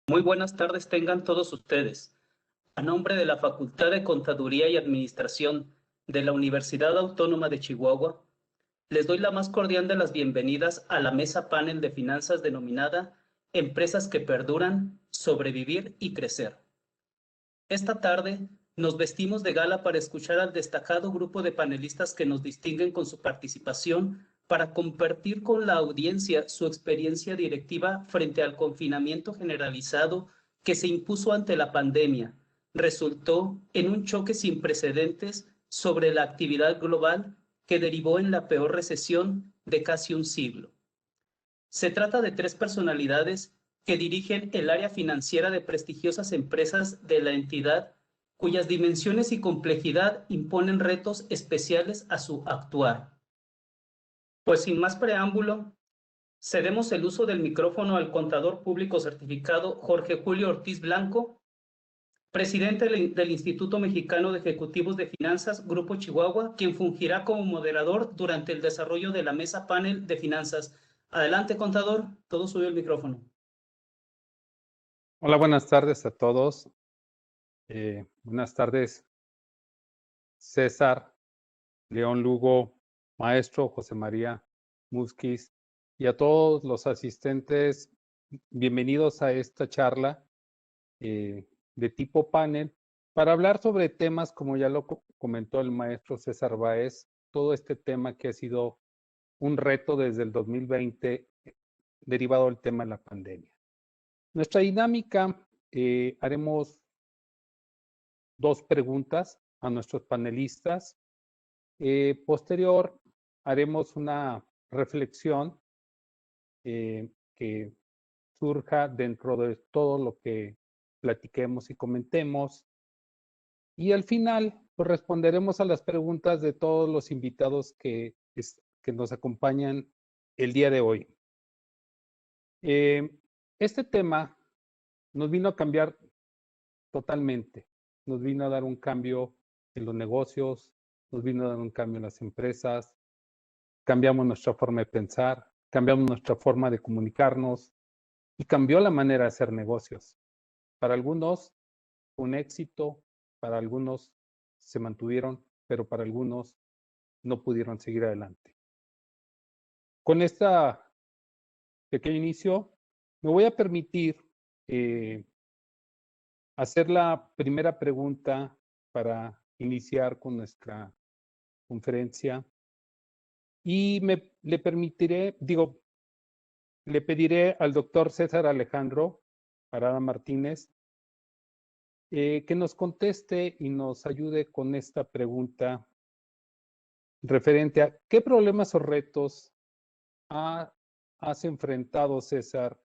Muy buenas tardes tengan todos ustedes. A nombre de la Facultad de Contaduría y Administración de la Universidad Autónoma de Chihuahua, les doy la más cordial de las bienvenidas a la mesa panel de finanzas denominada Empresas que perduran, sobrevivir y crecer. Esta tarde nos vestimos de gala para escuchar al destacado grupo de panelistas que nos distinguen con su participación para compartir con la audiencia su experiencia directiva frente al confinamiento generalizado que se impuso ante la pandemia. Resultó en un choque sin precedentes sobre la actividad global que derivó en la peor recesión de casi un siglo. Se trata de tres personalidades que dirigen el área financiera de prestigiosas empresas de la entidad, cuyas dimensiones y complejidad imponen retos especiales a su actuar. Pues sin más preámbulo, cedemos el uso del micrófono al contador público certificado Jorge Julio Ortiz Blanco, presidente del Instituto Mexicano de Ejecutivos de Finanzas, Grupo Chihuahua, quien fungirá como moderador durante el desarrollo de la mesa panel de finanzas. Adelante, contador, todo suyo el micrófono. Hola, buenas tardes a todos. Buenas tardes, César, León Lugo, maestro José María Musquiz y a todos los asistentes. Bienvenidos a esta charla de tipo panel para hablar sobre temas como ya lo comentó el maestro César Báez, todo este tema que ha sido un reto desde el 2020 derivado del tema de la pandemia. Nuestra dinámica, haremos dos preguntas a nuestros panelistas. Posterior, haremos una reflexión que surja dentro de todo lo que platiquemos y comentemos. Y al final, pues responderemos a las preguntas de todos los invitados que nos acompañan el día de hoy. Este tema nos vino a cambiar totalmente. Nos vino a dar un cambio en los negocios, nos vino a dar un cambio en las empresas, cambiamos nuestra forma de pensar, cambiamos nuestra forma de comunicarnos y cambió la manera de hacer negocios. Para algunos un éxito, para algunos se mantuvieron, pero para algunos no pudieron seguir adelante. Con este pequeño inicio, me voy a permitir hacer la primera pregunta para iniciar con nuestra conferencia y le pediré al doctor César Alejandro Parada Martínez que nos conteste y nos ayude con esta pregunta referente a qué problemas o retos has enfrentado, César,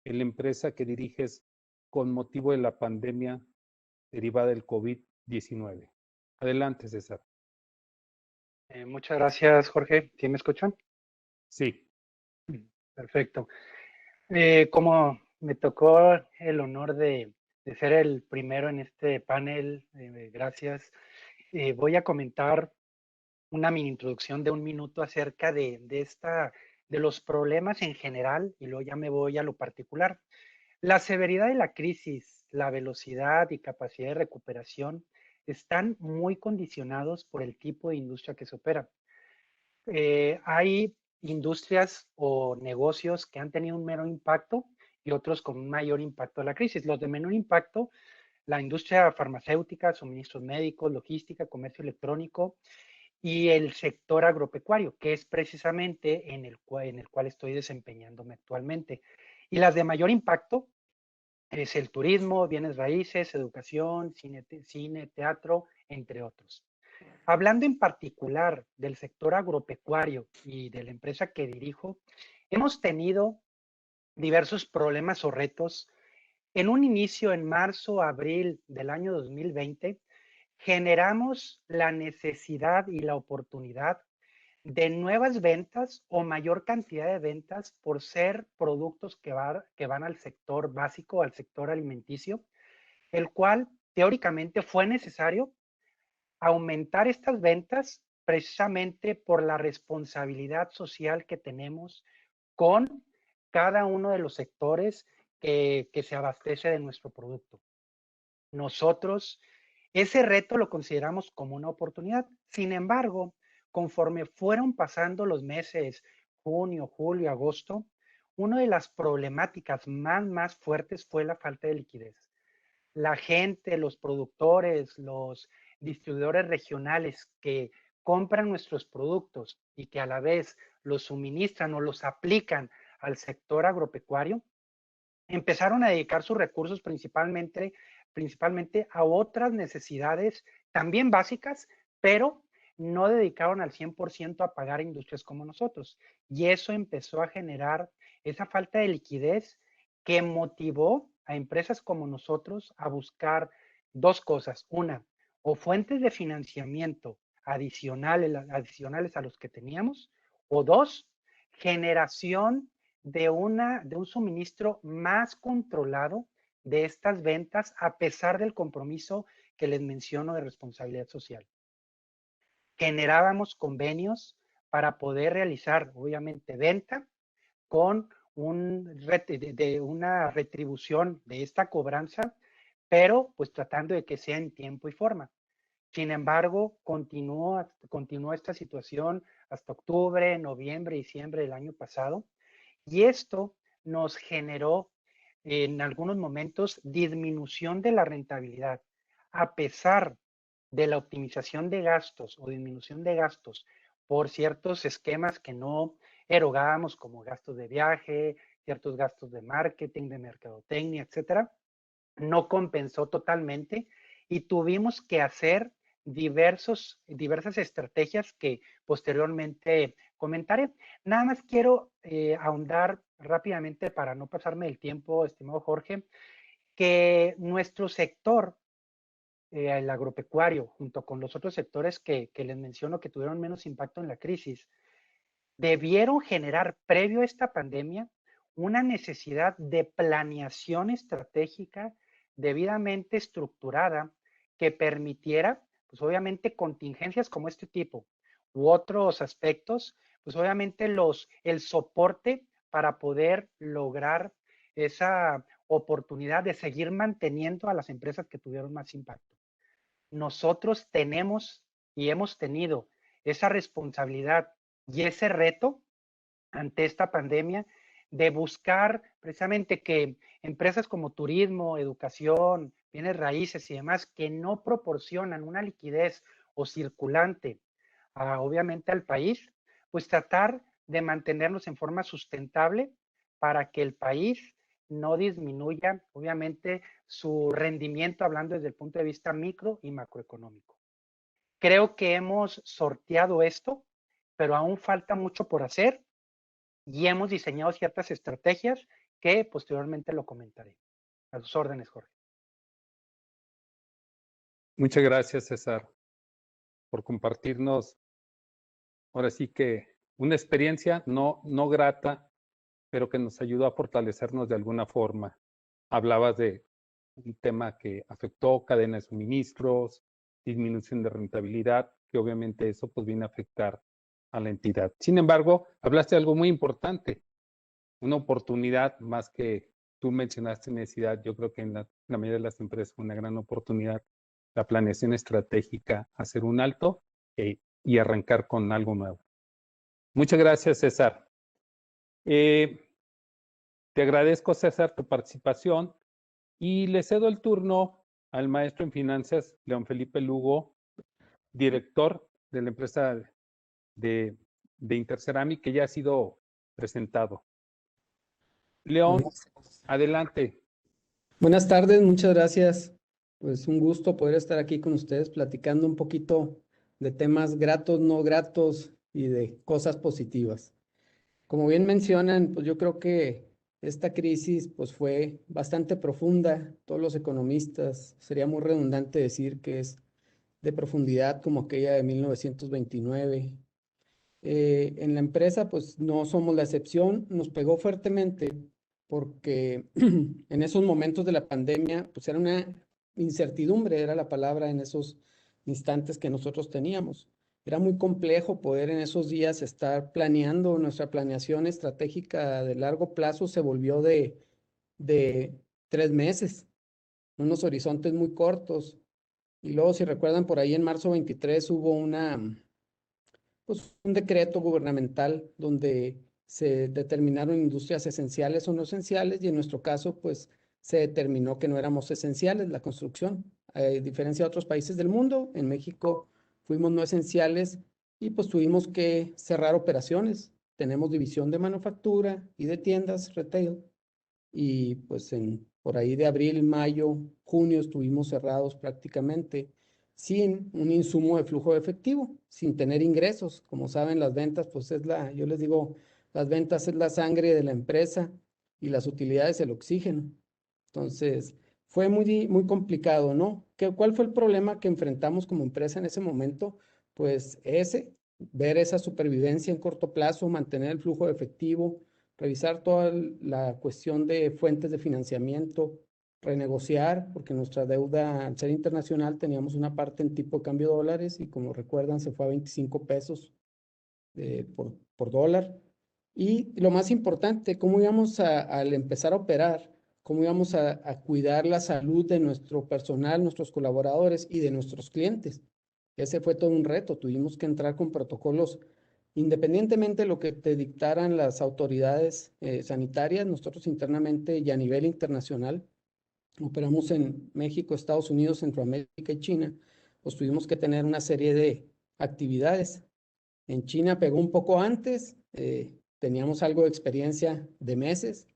en la empresa que diriges con motivo de la pandemia derivada del COVID-19. Adelante, César. Muchas gracias, Jorge. ¿Sí me escuchan? Sí. Perfecto. Como me tocó el honor de ser el primero en este panel, gracias. Voy a comentar una mini introducción de un minuto acerca de los problemas en general y luego ya me voy a lo particular. La severidad de la crisis, la velocidad y capacidad de recuperación están muy condicionados por el tipo de industria que se opera. Hay industrias o negocios que han tenido un menor impacto y otros con un mayor impacto de la crisis. Los de menor impacto, la industria farmacéutica, suministros médicos, logística, comercio electrónico y el sector agropecuario, que es precisamente en el cual estoy desempeñándome actualmente. Y las de mayor impacto es el turismo, bienes raíces, educación, cine, teatro, entre otros. Hablando en particular del sector agropecuario y de la empresa que dirijo, hemos tenido diversos problemas o retos. En un inicio, en marzo, abril del año 2020, generamos la necesidad y la oportunidad de nuevas ventas o mayor cantidad de ventas por ser productos que van al sector básico, al sector alimenticio, el cual teóricamente fue necesario aumentar estas ventas precisamente por la responsabilidad social que tenemos con cada uno de los sectores que se abastece de nuestro producto. Nosotros ese reto lo consideramos como una oportunidad. Sin embargo, conforme fueron pasando los meses, junio, julio, agosto, una de las problemáticas más fuertes fue la falta de liquidez. La gente, los productores, los distribuidores regionales que compran nuestros productos y que a la vez los suministran o los aplican al sector agropecuario, empezaron a dedicar sus recursos principalmente a otras necesidades también básicas, pero no dedicaron al 100% a pagar a industrias como nosotros. Y eso empezó a generar esa falta de liquidez que motivó a empresas como nosotros a buscar dos cosas. Una, o fuentes de financiamiento adicionales a los que teníamos, o dos, generación de un suministro más controlado de estas ventas a pesar del compromiso que les menciono de responsabilidad social. Generábamos convenios para poder realizar, obviamente, venta con una retribución de esta cobranza, pero pues tratando de que sea en tiempo y forma. Sin embargo, continuó esta situación hasta octubre, noviembre, diciembre del año pasado, y esto nos generó en algunos momentos disminución de la rentabilidad. A pesar de la optimización de gastos o disminución de gastos por ciertos esquemas que no erogábamos, como gastos de viaje, ciertos gastos de marketing, de mercadotecnia, etcétera, no compensó totalmente y tuvimos que hacer diversas estrategias que posteriormente comentaré. Nada más quiero ahondar rápidamente para no pasarme el tiempo, estimado Jorge, que nuestro sector, el agropecuario, junto con los otros sectores que les menciono que tuvieron menos impacto en la crisis, debieron generar previo a esta pandemia una necesidad de planeación estratégica debidamente estructurada que permitiera, pues obviamente, contingencias como este tipo u otros aspectos, pues obviamente el soporte para poder lograr esa oportunidad de seguir manteniendo a las empresas que tuvieron más impacto. Nosotros tenemos y hemos tenido esa responsabilidad y ese reto ante esta pandemia de buscar precisamente que empresas como turismo, educación, bienes raíces y demás que no proporcionan una liquidez o circulante obviamente al país, pues tratar de mantenernos en forma sustentable para que el país no disminuya, obviamente, su rendimiento, hablando desde el punto de vista micro y macroeconómico. Creo que hemos sorteado esto, pero aún falta mucho por hacer y hemos diseñado ciertas estrategias que posteriormente lo comentaré. A sus órdenes, Jorge. Muchas gracias, César, por compartirnos, ahora sí que una experiencia no grata, pero que nos ayudó a fortalecernos de alguna forma. Hablabas de un tema que afectó cadena de suministros, disminución de rentabilidad, que obviamente eso pues viene a afectar a la entidad. Sin embargo, hablaste de algo muy importante, una oportunidad más que tú mencionaste necesidad. Yo creo que en la mayoría de las empresas fue una gran oportunidad, la planeación estratégica, hacer un alto y arrancar con algo nuevo. Muchas gracias, César. Te agradezco, César, tu participación y le cedo el turno al maestro en finanzas, León Felipe Lugo, director de la empresa de Interceramic, que ya ha sido presentado. León, adelante. Buenas tardes, muchas gracias. Pues un gusto poder estar aquí con ustedes platicando un poquito de temas gratos, no gratos y de cosas positivas. Como bien mencionan, pues yo creo que esta crisis pues fue bastante profunda. Todos los economistas, sería muy redundante decir que es de profundidad como aquella de 1929. En la empresa pues no somos la excepción, nos pegó fuertemente porque en esos momentos de la pandemia pues era una incertidumbre, era la palabra en esos instantes que nosotros teníamos. Era muy complejo poder en esos días estar planeando. Nuestra planeación estratégica de largo plazo se volvió de de 3 meses, unos horizontes muy cortos. Y luego, si recuerdan, por ahí en marzo 23 hubo pues, un decreto gubernamental donde se determinaron industrias esenciales o no esenciales, y en nuestro caso, pues, se determinó que no éramos esenciales la construcción. A diferencia de otros países del mundo, en México fuimos no esenciales y pues tuvimos que cerrar operaciones. Tenemos división de manufactura y de tiendas, retail, y pues por ahí de abril, mayo, junio estuvimos cerrados prácticamente sin un insumo de flujo de efectivo, sin tener ingresos. Como saben, las ventas, pues yo les digo, las ventas es la sangre de la empresa y las utilidades el oxígeno. Entonces, fue muy complicado, ¿no? ¿Cuál fue el problema que enfrentamos como empresa en ese momento? Pues ver esa supervivencia en corto plazo, mantener el flujo de efectivo, revisar toda la cuestión de fuentes de financiamiento, renegociar, porque nuestra deuda, al ser internacional, teníamos una parte en tipo de cambio de dólares y como recuerdan, se fue a 25 pesos por dólar. Y lo más importante, cómo íbamos al empezar a operar, cómo íbamos a cuidar la salud de nuestro personal, nuestros colaboradores y de nuestros clientes. Ese fue todo un reto. Tuvimos que entrar con protocolos independientemente de lo que te dictaran las autoridades sanitarias. Nosotros internamente y a nivel internacional operamos en México, Estados Unidos, Centroamérica y China, pues tuvimos que tener una serie de actividades. En China pegó un poco antes, teníamos algo de experiencia de meses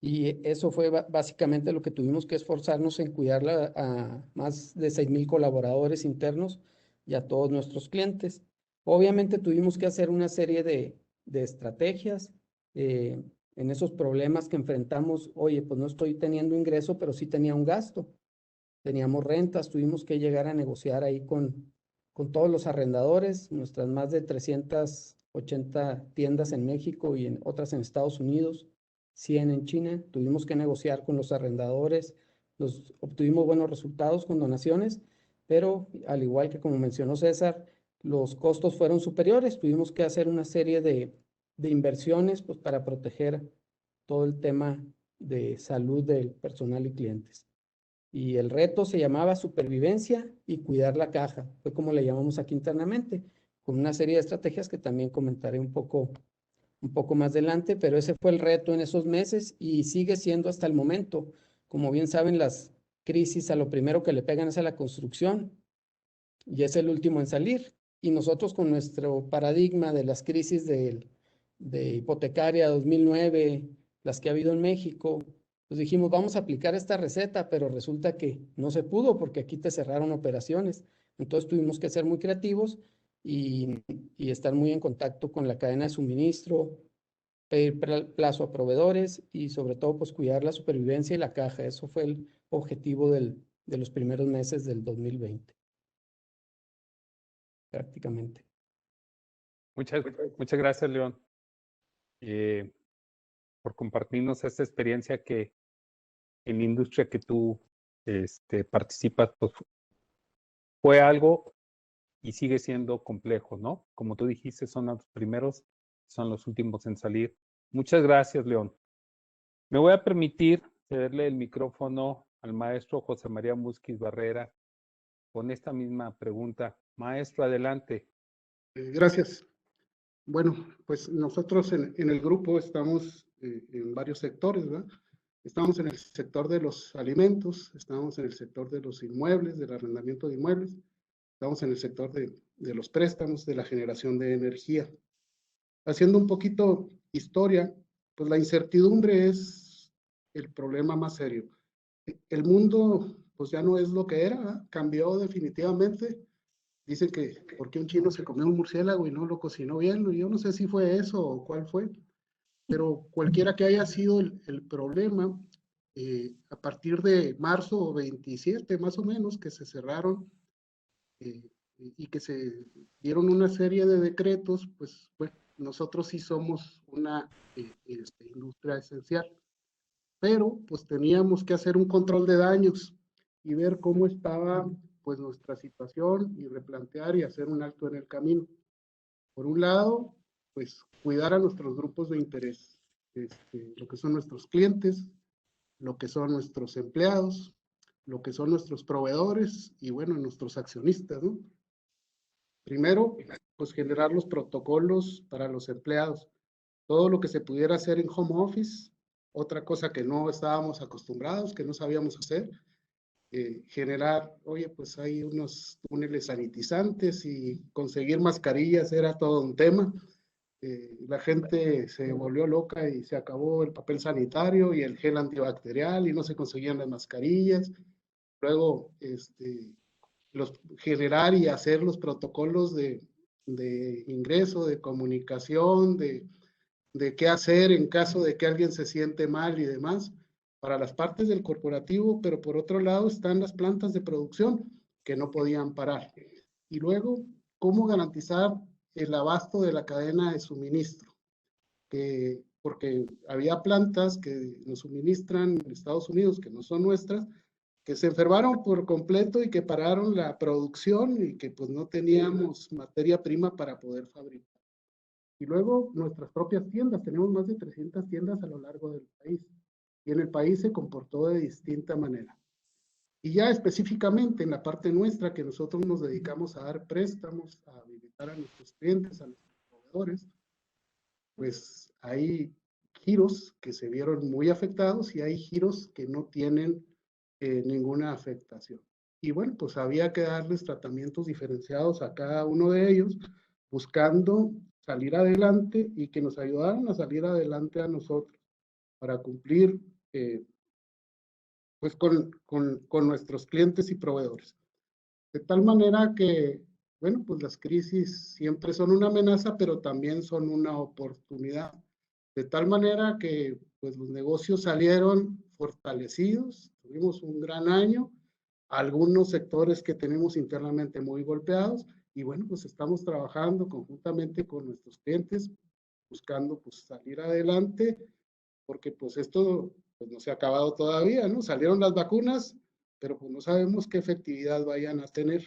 y eso fue básicamente lo que tuvimos que esforzarnos en cuidar a más de 6,000 colaboradores internos y a todos nuestros clientes. Obviamente tuvimos que hacer una serie de estrategias en esos problemas que enfrentamos. Oye, pues no estoy teniendo ingreso, pero sí tenía un gasto. Teníamos rentas, tuvimos que llegar a negociar ahí con todos los arrendadores, nuestras más de 380 tiendas en México y otras en Estados Unidos, 100 en China. Tuvimos que negociar con los arrendadores, obtuvimos buenos resultados con donaciones, pero al igual que como mencionó César, los costos fueron superiores. Tuvimos que hacer una serie de inversiones pues, para proteger todo el tema de salud del personal y clientes. Y el reto se llamaba supervivencia y cuidar la caja. Fue como le llamamos aquí internamente, con una serie de estrategias que también comentaré un poco más adelante, pero ese fue el reto en esos meses y sigue siendo hasta el momento. Como bien saben, las crisis a lo primero que le pegan es a la construcción y es el último en salir. Y nosotros con nuestro paradigma de las crisis de hipotecaria 2009, las que ha habido en México, pues dijimos, vamos a aplicar esta receta, pero resulta que no se pudo porque aquí te cerraron operaciones. Entonces tuvimos que ser muy creativos y estar muy en contacto con la cadena de suministro, pedir plazo a proveedores y sobre todo pues cuidar la supervivencia y la caja. Eso fue el objetivo de los primeros meses del 2020, prácticamente. Muchas gracias, León, por compartirnos esta experiencia que en la industria que tú participas, pues fue algo y sigue siendo complejo, ¿no? Como tú dijiste, son los primeros, son los últimos en salir. Muchas gracias, León. Me voy a permitir cederle el micrófono al maestro José María Musquiz Barrera con esta misma pregunta. Maestro, adelante. Gracias. Bueno, pues nosotros en el grupo estamos en varios sectores, ¿verdad? Estamos en el sector de los alimentos, estamos en el sector de los inmuebles, del arrendamiento de inmuebles, estamos en el sector de los préstamos, de la generación de energía. Haciendo un poquito historia, pues la incertidumbre es el problema más serio. El mundo pues ya no es lo que era, ¿verdad? Cambió definitivamente. Dicen que porque un chino se comió un murciélago y no lo cocinó bien, yo no sé si fue eso o cuál fue, pero cualquiera que haya sido el problema, a partir de marzo 27 más o menos, que se cerraron y que se dieron una serie de decretos, pues bueno, nosotros sí somos una industria esencial, pero pues teníamos que hacer un control de daños y ver cómo estaba pues nuestra situación y replantear y hacer un alto en el camino. Por un lado, pues cuidar a nuestros grupos de interés, lo que son nuestros clientes, lo que son nuestros empleados, lo que son nuestros proveedores y bueno, nuestros accionistas, ¿no? Primero, pues generar los protocolos para los empleados, todo lo que se pudiera hacer en home office, otra cosa que no estábamos acostumbrados, que no sabíamos hacer, generar, oye, pues hay unos túneles sanitizantes y conseguir mascarillas era todo un tema. La gente se volvió loca y se acabó el papel sanitario y el gel antibacterial y no se conseguían las mascarillas. Luego, generar y hacer los protocolos de ingreso, de comunicación, de qué hacer en caso de que alguien se siente mal y demás, para las partes del corporativo, pero por otro lado están las plantas de producción que no podían parar. Y luego, ¿cómo garantizar el abasto de la cadena de suministro? Porque había plantas que nos suministran en Estados Unidos, que no son nuestras, que se enfermaron por completo y que pararon la producción y que pues no teníamos materia prima para poder fabricar. Y luego nuestras propias tiendas, tenemos más de 300 tiendas a lo largo del país. Y en el país se comportó de distinta manera. Y ya específicamente en la parte nuestra, que nosotros nos dedicamos a dar préstamos, a habilitar a nuestros clientes, a nuestros proveedores, pues hay giros que se vieron muy afectados y hay giros que no tienen ninguna afectación. Y bueno, pues había que darles tratamientos diferenciados a cada uno de ellos, buscando salir adelante y que nos ayudaran a salir adelante a nosotros para cumplir pues con nuestros clientes y proveedores. De tal manera que, bueno, pues las crisis siempre son una amenaza, pero también son una oportunidad. De tal manera que, pues los negocios salieron fortalecidos, tuvimos un gran año, algunos sectores que tenemos internamente muy golpeados, y bueno, pues estamos trabajando conjuntamente con nuestros clientes, buscando pues salir adelante, porque pues esto pues no se ha acabado todavía, ¿no? Salieron las vacunas, pero pues no sabemos qué efectividad vayan a tener.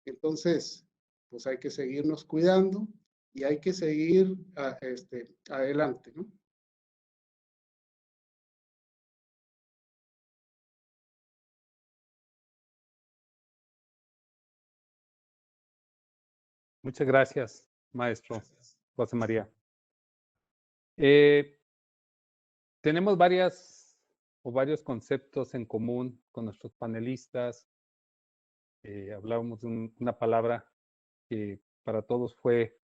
Entonces, pues hay que seguirnos cuidando y hay que seguir adelante, ¿no? Muchas gracias, maestro José María. Tenemos varios conceptos en común con nuestros panelistas. Hablábamos de una palabra que para todos fue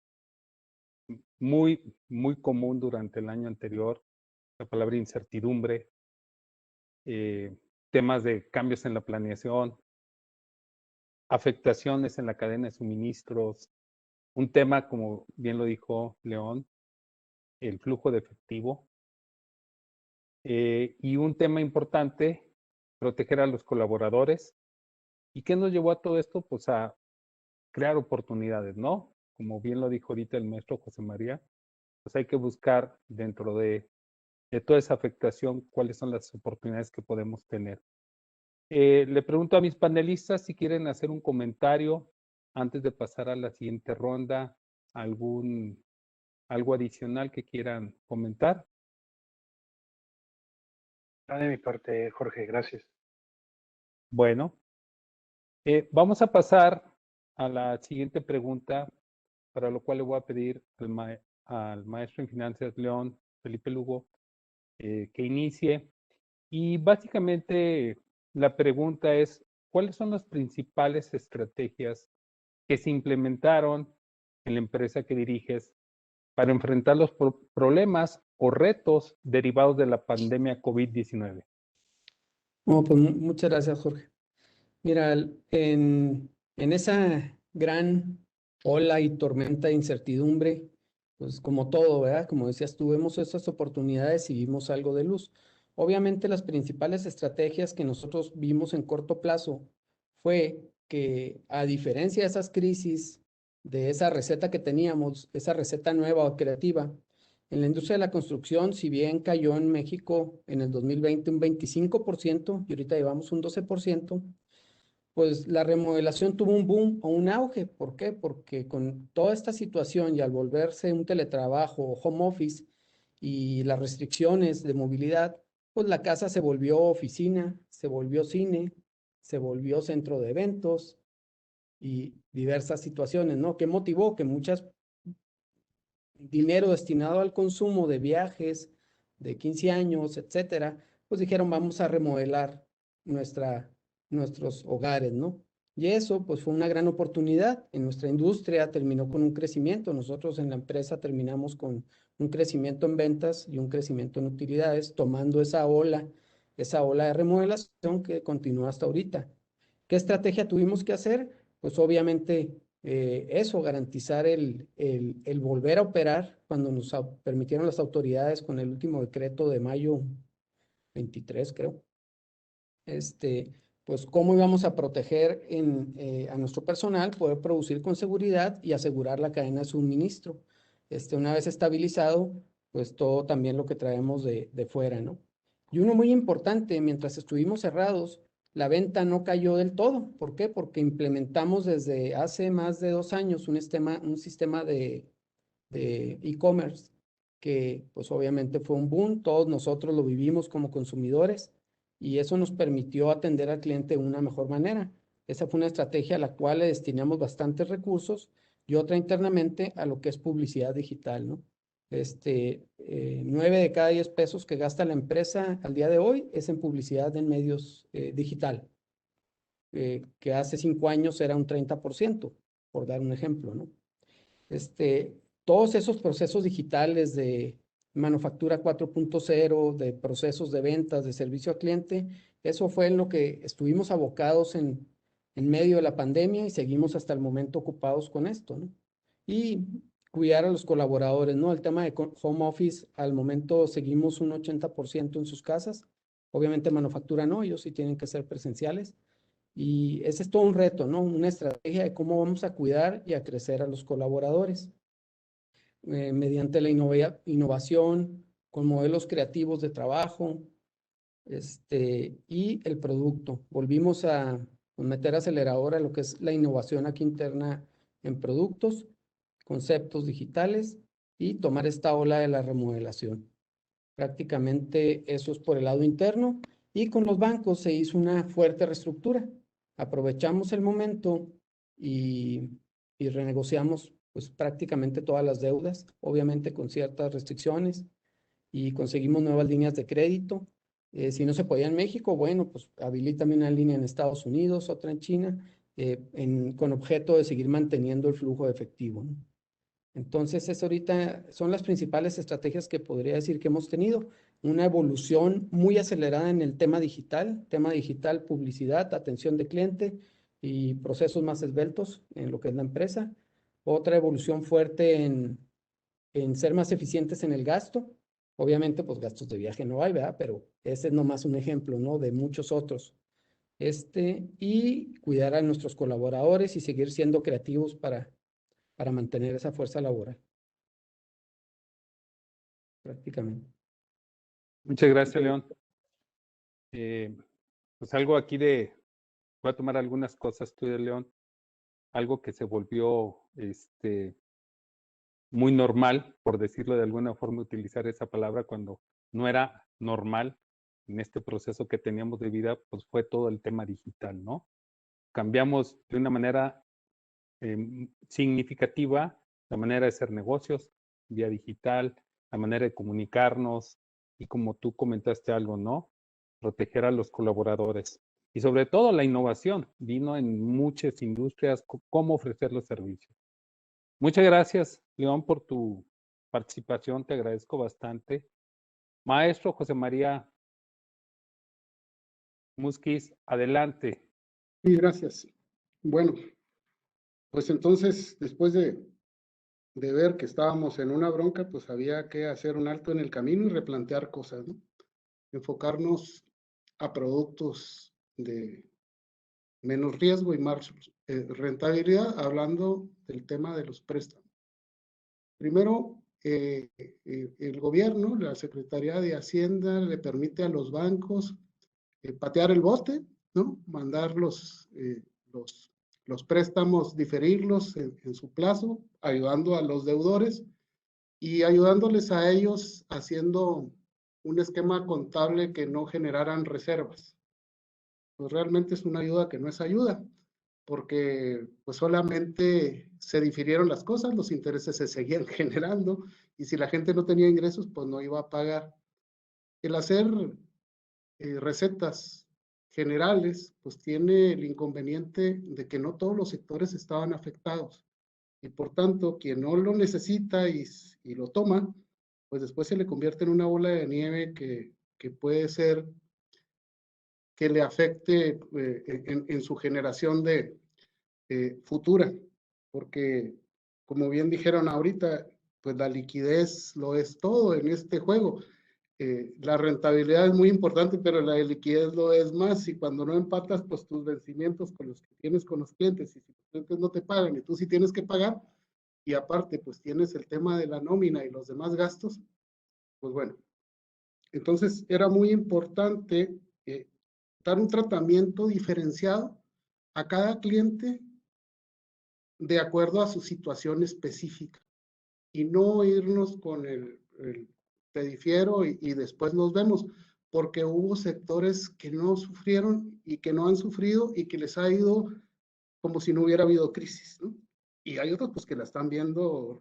muy, muy común durante el año anterior, la palabra incertidumbre, temas de cambios en la planeación, afectaciones en la cadena de suministros, un tema, como bien lo dijo León, el flujo de efectivo, y un tema importante, proteger a los colaboradores. ¿Y qué nos llevó a todo esto? Pues a crear oportunidades, ¿no? Como bien lo dijo ahorita el maestro José María, pues hay que buscar dentro de toda esa afectación cuáles son las oportunidades que podemos tener. Le pregunto a mis panelistas si quieren hacer un comentario antes de pasar a la siguiente ronda, algo adicional que quieran comentar. De mi parte, Jorge, gracias. Bueno, vamos a pasar a la siguiente pregunta, para lo cual le voy a pedir al maestro en finanzas, León Felipe Lugo, que inicie. Y básicamente la pregunta es, ¿cuáles son las principales estrategias que se implementaron en la empresa que diriges para enfrentar los problemas o retos derivados de la pandemia COVID-19? Bueno, pues muchas gracias, Jorge. Mira, en esa gran ola y tormenta de incertidumbre, pues como todo, ¿verdad? Como decías tú, vemos esas oportunidades y vimos algo de luz. Obviamente las principales estrategias que nosotros vimos en corto plazo fue que, a diferencia de esas crisis, de esa receta que teníamos, esa receta nueva o creativa, en la industria de la construcción, si bien cayó en México en el 2020 un 25% y ahorita llevamos un 12%, pues la remodelación tuvo un boom o un auge. ¿Por qué? Porque con toda esta situación y al volverse un teletrabajo o home office y las restricciones de movilidad, pues la casa se volvió oficina, se volvió cine, se volvió centro de eventos y diversas situaciones, ¿no? Que motivó que muchas dinero destinado al consumo de viajes, de 15 años, etcétera, pues dijeron, vamos a remodelar nuestros hogares, ¿no? Y eso, pues fue una gran oportunidad. En nuestra industria terminó con un crecimiento. Nosotros en la empresa terminamos con un crecimiento en ventas y un crecimiento en utilidades, tomando esa ola de remodelación que continúa hasta ahorita. ¿Qué estrategia tuvimos que hacer? Pues obviamente eso, garantizar el volver a operar cuando nos permitieron las autoridades con el último decreto de mayo 23, creo. Pues cómo íbamos a proteger a nuestro personal, poder producir con seguridad y asegurar la cadena de suministro. Una vez estabilizado, pues todo también lo que traemos de fuera, ¿no? Y uno muy importante, mientras estuvimos cerrados, la venta no cayó del todo. ¿Por qué? Porque implementamos desde hace más de 2 años un sistema de e-commerce que pues obviamente fue un boom. Todos nosotros lo vivimos como consumidores y eso nos permitió atender al cliente de una mejor manera. Esa fue una estrategia a la cual le destinamos bastantes recursos y otra internamente a lo que es publicidad digital, ¿no? 9 de cada 10 pesos que gasta la empresa al día de hoy es en publicidad en medios digital, que hace 5 años era un 30%, por dar un ejemplo, ¿no? Todos esos procesos digitales de manufactura 4.0, de procesos de ventas, de servicio al cliente, eso fue en lo que estuvimos abocados en medio de la pandemia y seguimos hasta el momento ocupados con esto, ¿no? Y cuidar a los colaboradores, ¿no? El tema de home office, al momento seguimos un 80% en sus casas. Obviamente manufactura no, ellos sí tienen que ser presenciales. Y ese es todo un reto, ¿no? Una estrategia de cómo vamos a cuidar y a crecer a los colaboradores. Mediante la innovación, con modelos creativos de trabajo, y el producto. Volvimos a meter acelerador a lo que es la innovación aquí interna en productos, conceptos digitales y tomar esta ola de la remodelación. Prácticamente eso es por el lado interno y con los bancos se hizo una fuerte reestructura. Aprovechamos el momento y renegociamos pues prácticamente todas las deudas, obviamente con ciertas restricciones, y conseguimos nuevas líneas de crédito. Si no se podía en México, bueno, pues habilítame una línea en Estados Unidos, otra en China, con objeto de seguir manteniendo el flujo de efectivo, ¿no? Entonces, ahorita son las principales estrategias que podría decir que hemos tenido. Una evolución muy acelerada en el tema digital, publicidad, atención de cliente y procesos más esbeltos en lo que es la empresa. Otra evolución fuerte en ser más eficientes en el gasto. Obviamente, pues gastos de viaje no hay, ¿verdad? Pero ese es nomás un ejemplo, ¿no? De muchos otros. Y cuidar a nuestros colaboradores y seguir siendo creativos para mantener esa fuerza laboral. Prácticamente. Muchas gracias, León. Pues algo aquí voy a tomar algunas cosas tú de León, algo que se volvió muy normal, por decirlo de alguna forma, utilizar esa palabra cuando no era normal en este proceso que teníamos de vida, pues fue todo el tema digital, ¿no? Cambiamos de una manera significativa la manera de hacer negocios, vía digital, la manera de comunicarnos y como tú comentaste algo, ¿no? Proteger a los colaboradores. Y sobre todo la innovación vino en muchas industrias, cómo ofrecer los servicios. Muchas gracias, León, por tu participación, te agradezco bastante. Maestro José María Musquiz, adelante. Sí, gracias. Bueno, pues entonces, después de ver que estábamos en una bronca, pues había que hacer un alto en el camino y replantear cosas, ¿no? Enfocarnos a productos de menos riesgo y más rentabilidad, hablando del tema de los préstamos. Primero, el gobierno, la Secretaría de Hacienda, le permite a los bancos patear el bote, ¿no? Mandar los préstamos, diferirlos en su plazo, ayudando a los deudores y ayudándoles a ellos haciendo un esquema contable que no generaran reservas. Pues realmente es una ayuda que no es ayuda, porque pues solamente se difirieron las cosas, los intereses se seguían generando, y si la gente no tenía ingresos, pues no iba a pagar. El hacer recetas generales, pues tiene el inconveniente de que no todos los sectores estaban afectados. Y por tanto, quien no lo necesita y lo toma, pues después se le convierte en una bola de nieve que puede ser que le afecte en su generación de futura. Porque, como bien dijeron ahorita, pues la liquidez lo es todo en este juego. La rentabilidad es muy importante, pero la liquidez lo es más. Y cuando no empatas, pues tus vencimientos con los que tienes con los clientes, y si los clientes no te pagan y tú sí tienes que pagar, y aparte, pues tienes el tema de la nómina y los demás gastos, pues bueno. Entonces, era muy importante dar un tratamiento diferenciado a cada cliente de acuerdo a su situación específica y no irnos con te difiero y después nos vemos, porque hubo sectores que no sufrieron y que no han sufrido y que les ha ido como si no hubiera habido crisis, ¿no? Y hay otros pues que la están viendo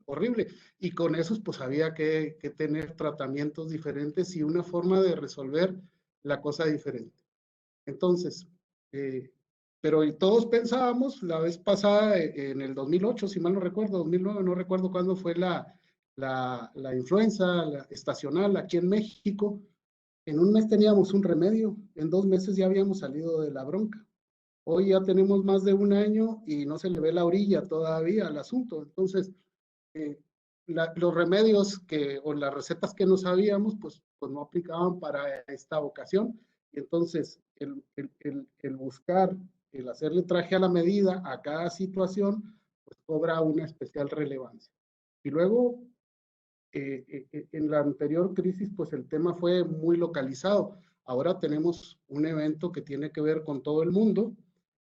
horrible, y con esos pues había que tener tratamientos diferentes y una forma de resolver la cosa diferente. Entonces, pero todos pensábamos la vez pasada, en el 2008, si mal no recuerdo, 2009, no recuerdo cuándo fue la influenza estacional aquí en México. En un mes teníamos un remedio, en 2 meses ya habíamos salido de la bronca. Hoy ya tenemos más de un año y no se le ve la orilla todavía al asunto. Entonces, los remedios o las recetas que no sabíamos, pues no aplicaban para esta ocasión. Y entonces, el buscar, el hacerle traje a la medida a cada situación, pues cobra una especial relevancia. Y luego, en la anterior crisis, pues el tema fue muy localizado. Ahora tenemos un evento que tiene que ver con todo el mundo,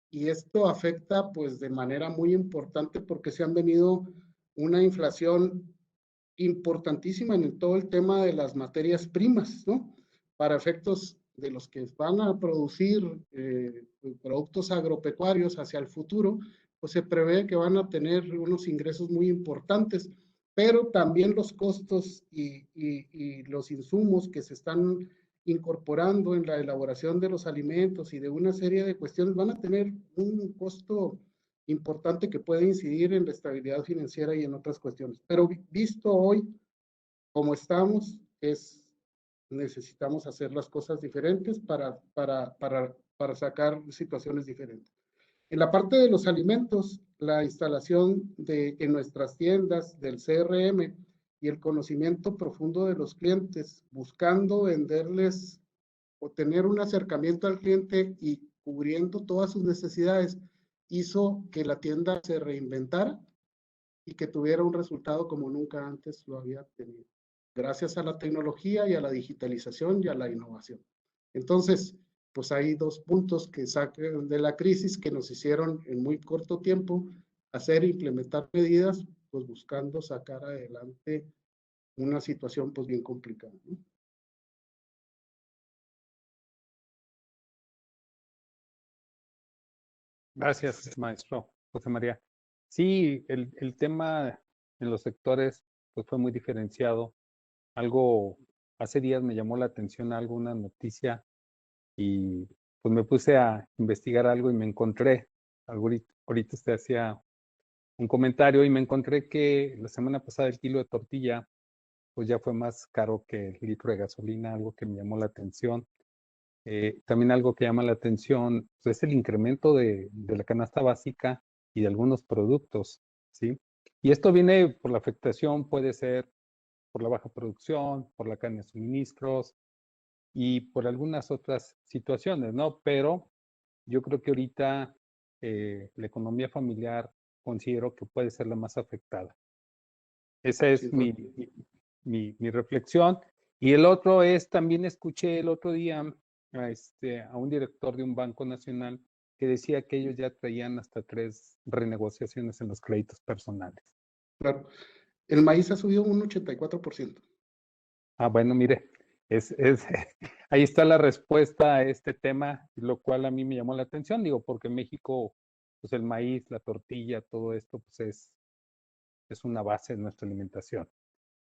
y esto afecta pues de manera muy importante porque se han venido una inflación importantísima en todo el tema de las materias primas, ¿no? Para efectos de los que van a producir productos agropecuarios hacia el futuro, pues se prevé que van a tener unos ingresos muy importantes, pero también los costos y los insumos que se están incorporando en la elaboración de los alimentos y de una serie de cuestiones van a tener un costo importante que puede incidir en la estabilidad financiera y en otras cuestiones. Pero visto hoy como estamos, necesitamos hacer las cosas diferentes para sacar situaciones diferentes. En la parte de los alimentos, la instalación en nuestras tiendas del CRM y el conocimiento profundo de los clientes, buscando venderles o tener un acercamiento al cliente y cubriendo todas sus necesidades, hizo que la tienda se reinventara y que tuviera un resultado como nunca antes lo había tenido, gracias a la tecnología y a la digitalización y a la innovación. Entonces, pues hay 2 puntos que sacan de la crisis que nos hicieron en muy corto tiempo hacer e implementar medidas, pues buscando sacar adelante una situación pues bien complicada, ¿no? Gracias, maestro José María. Sí, el tema en los sectores pues fue muy diferenciado. Hace días me llamó la atención una noticia, y pues me puse a investigar algo y me encontré, ahorita usted hacía un comentario y me encontré que la semana pasada el kilo de tortilla pues ya fue más caro que el litro de gasolina, algo que me llamó la atención. También algo que llama la atención pues, es el incremento de la canasta básica y de algunos productos, ¿sí? Y esto viene por la afectación, puede ser por la baja producción, por la cadena de suministros y por algunas otras situaciones, ¿no? Pero yo creo que ahorita la economía familiar considero que puede ser la más afectada. Esa es mi reflexión. Y el otro es, también escuché el otro día a un director de un banco nacional que decía que ellos ya traían hasta 3 renegociaciones en los créditos personales. Claro. El maíz ha subido un 84%. Bueno, mire, ahí está la respuesta a este tema, lo cual a mí me llamó la atención, digo, porque en México, pues el maíz, la tortilla, todo esto, pues es una base de nuestra alimentación.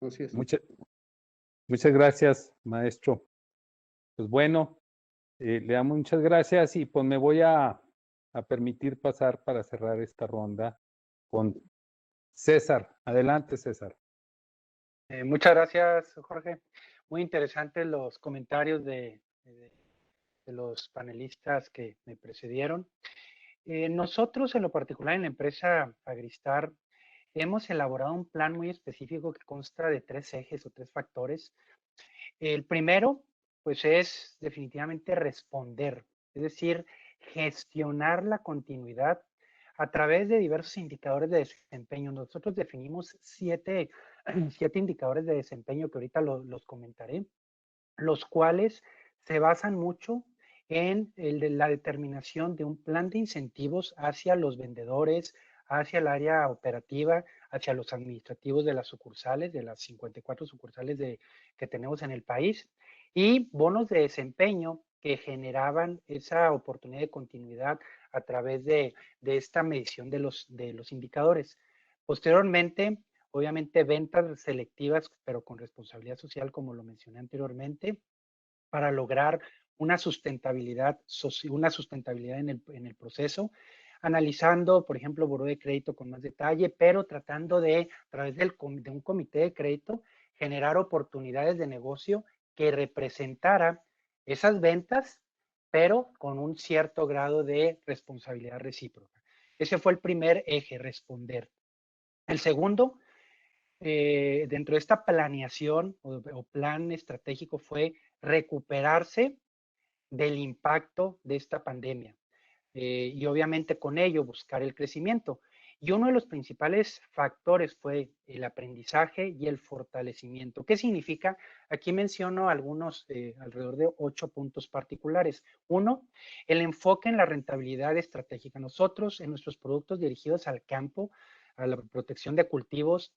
Así es. Muchas gracias, maestro. Pues bueno, le damos muchas gracias y pues me voy a permitir pasar para cerrar esta ronda con César. Adelante, César. Muchas gracias, Jorge. Muy interesantes los comentarios de los panelistas que me precedieron. Nosotros, en lo particular, en la empresa Agristar, hemos elaborado un plan muy específico que consta de 3 ejes o 3 factores. El primero, pues, es definitivamente responder, es decir, gestionar la continuidad a través de diversos indicadores de desempeño. Nosotros definimos 7 indicadores de desempeño que ahorita los comentaré, los cuales se basan mucho en la determinación de un plan de incentivos hacia los vendedores, hacia el área operativa, hacia los administrativos de las sucursales, de las 54 sucursales que tenemos en el país, y bonos de desempeño que generaban esa oportunidad de continuidad a través de esta medición de los indicadores. Posteriormente, obviamente, ventas selectivas, pero con responsabilidad social, como lo mencioné anteriormente, para lograr una sustentabilidad en el proceso, analizando, por ejemplo, buró de crédito con más detalle, pero tratando de, a través de un comité de crédito, generar oportunidades de negocio que representara esas ventas, pero con un cierto grado de responsabilidad recíproca. Ese fue el primer eje, responder. El segundo, dentro de esta planeación o plan estratégico, fue recuperarse del impacto de esta pandemia y obviamente con ello buscar el crecimiento. Y uno de los principales factores fue el aprendizaje y el fortalecimiento. ¿Qué significa? Aquí menciono algunos, alrededor de 8 puntos particulares. Uno, el enfoque en la rentabilidad estratégica. Nosotros, en nuestros productos dirigidos al campo, a la protección de cultivos,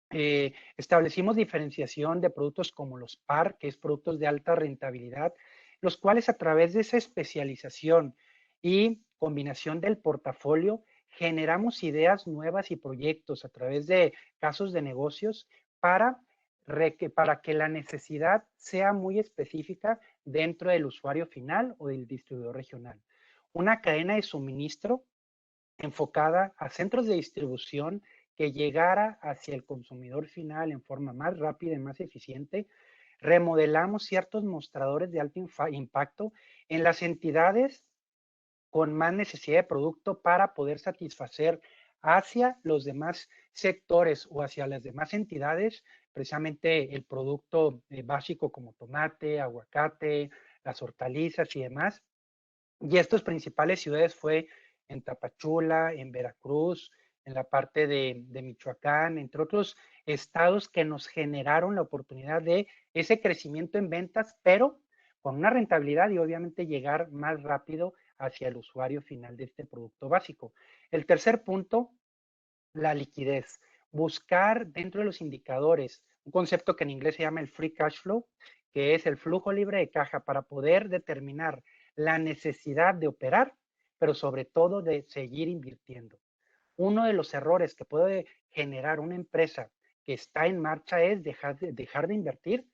establecimos diferenciación de productos como los PAR, que es productos de alta rentabilidad, los cuales a través de esa especialización y combinación del portafolio generamos ideas nuevas y proyectos a través de casos de negocios para que la necesidad sea muy específica dentro del usuario final o del distribuidor regional. Una cadena de suministro enfocada a centros de distribución que llegara hacia el consumidor final en forma más rápida y más eficiente. Remodelamos ciertos mostradores de alto impacto en las entidades con más necesidad de producto para poder satisfacer hacia los demás sectores o hacia las demás entidades, precisamente el producto básico como tomate, aguacate, las hortalizas y demás. Y estas principales ciudades fue en Tapachula, en Veracruz, en la parte de Michoacán, entre otros estados que nos generaron la oportunidad de ese crecimiento en ventas, pero con una rentabilidad y obviamente llegar más rápido hacia el usuario final de este producto básico. El tercer punto, la liquidez. Buscar dentro de los indicadores un concepto que en inglés se llama el free cash flow, que es el flujo libre de caja para poder determinar la necesidad de operar, pero sobre todo de seguir invirtiendo. Uno de los errores que puede generar una empresa que está en marcha es dejar de invertir,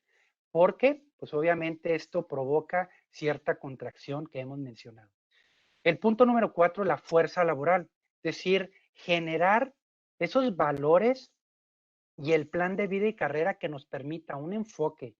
porque pues obviamente esto provoca cierta contracción que hemos mencionado. El punto número 4, la fuerza laboral, es decir, generar esos valores y el plan de vida y carrera que nos permita un enfoque,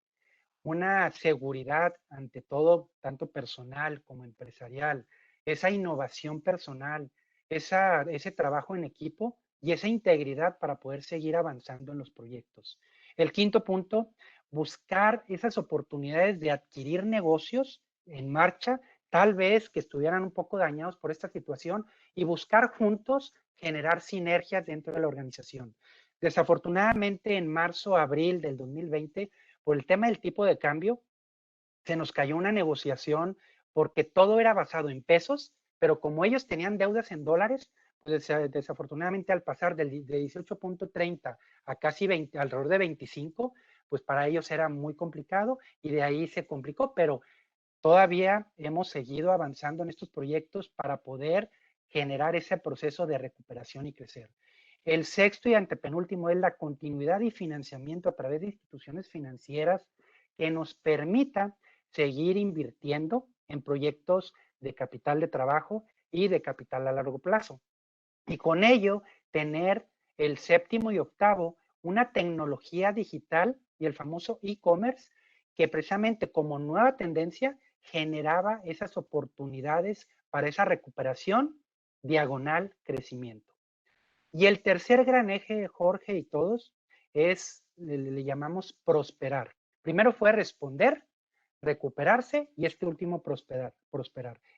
una seguridad ante todo, tanto personal como empresarial, esa innovación personal, ese trabajo en equipo y esa integridad para poder seguir avanzando en los proyectos. El quinto punto, buscar esas oportunidades de adquirir negocios en marcha, tal vez que estuvieran un poco dañados por esta situación y buscar juntos generar sinergias dentro de la organización. Desafortunadamente, en marzo, abril del 2020, por el tema del tipo de cambio, se nos cayó una negociación porque todo era basado en pesos, pero como ellos tenían deudas en dólares, pues desafortunadamente al pasar de 18.30 a casi 20, alrededor de 25, pues para ellos era muy complicado y de ahí se complicó, pero todavía hemos seguido avanzando en estos proyectos para poder generar ese proceso de recuperación y crecer. El sexto y antepenúltimo es la continuidad y financiamiento a través de instituciones financieras que nos permita seguir invirtiendo en proyectos de capital de trabajo y de capital a largo plazo. Y con ello, tener el séptimo y octavo, una tecnología digital y el famoso e-commerce, que precisamente como nueva tendencia generaba esas oportunidades para esa recuperación diagonal crecimiento. Y el tercer gran eje, Jorge y todos, es, le llamamos prosperar. Primero fue responder, recuperarse y este último prosperar.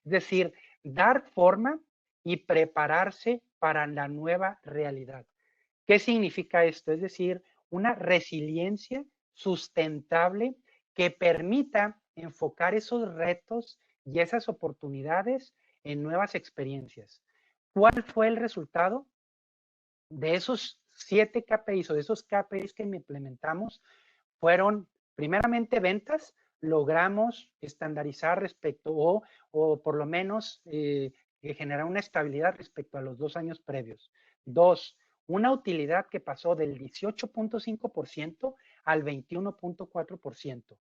Es decir, dar forma y prepararse para la nueva realidad. ¿Qué significa esto? Es decir, una resiliencia sustentable que permita enfocar esos retos y esas oportunidades en nuevas experiencias. ¿Cuál fue el resultado? De esos 7 KPIs o de esos KPIs que implementamos, fueron primeramente ventas, logramos estandarizar respecto o por lo menos generar una estabilidad respecto a los 2 años previos. 2, una utilidad que pasó del 18.5% al 21.4%.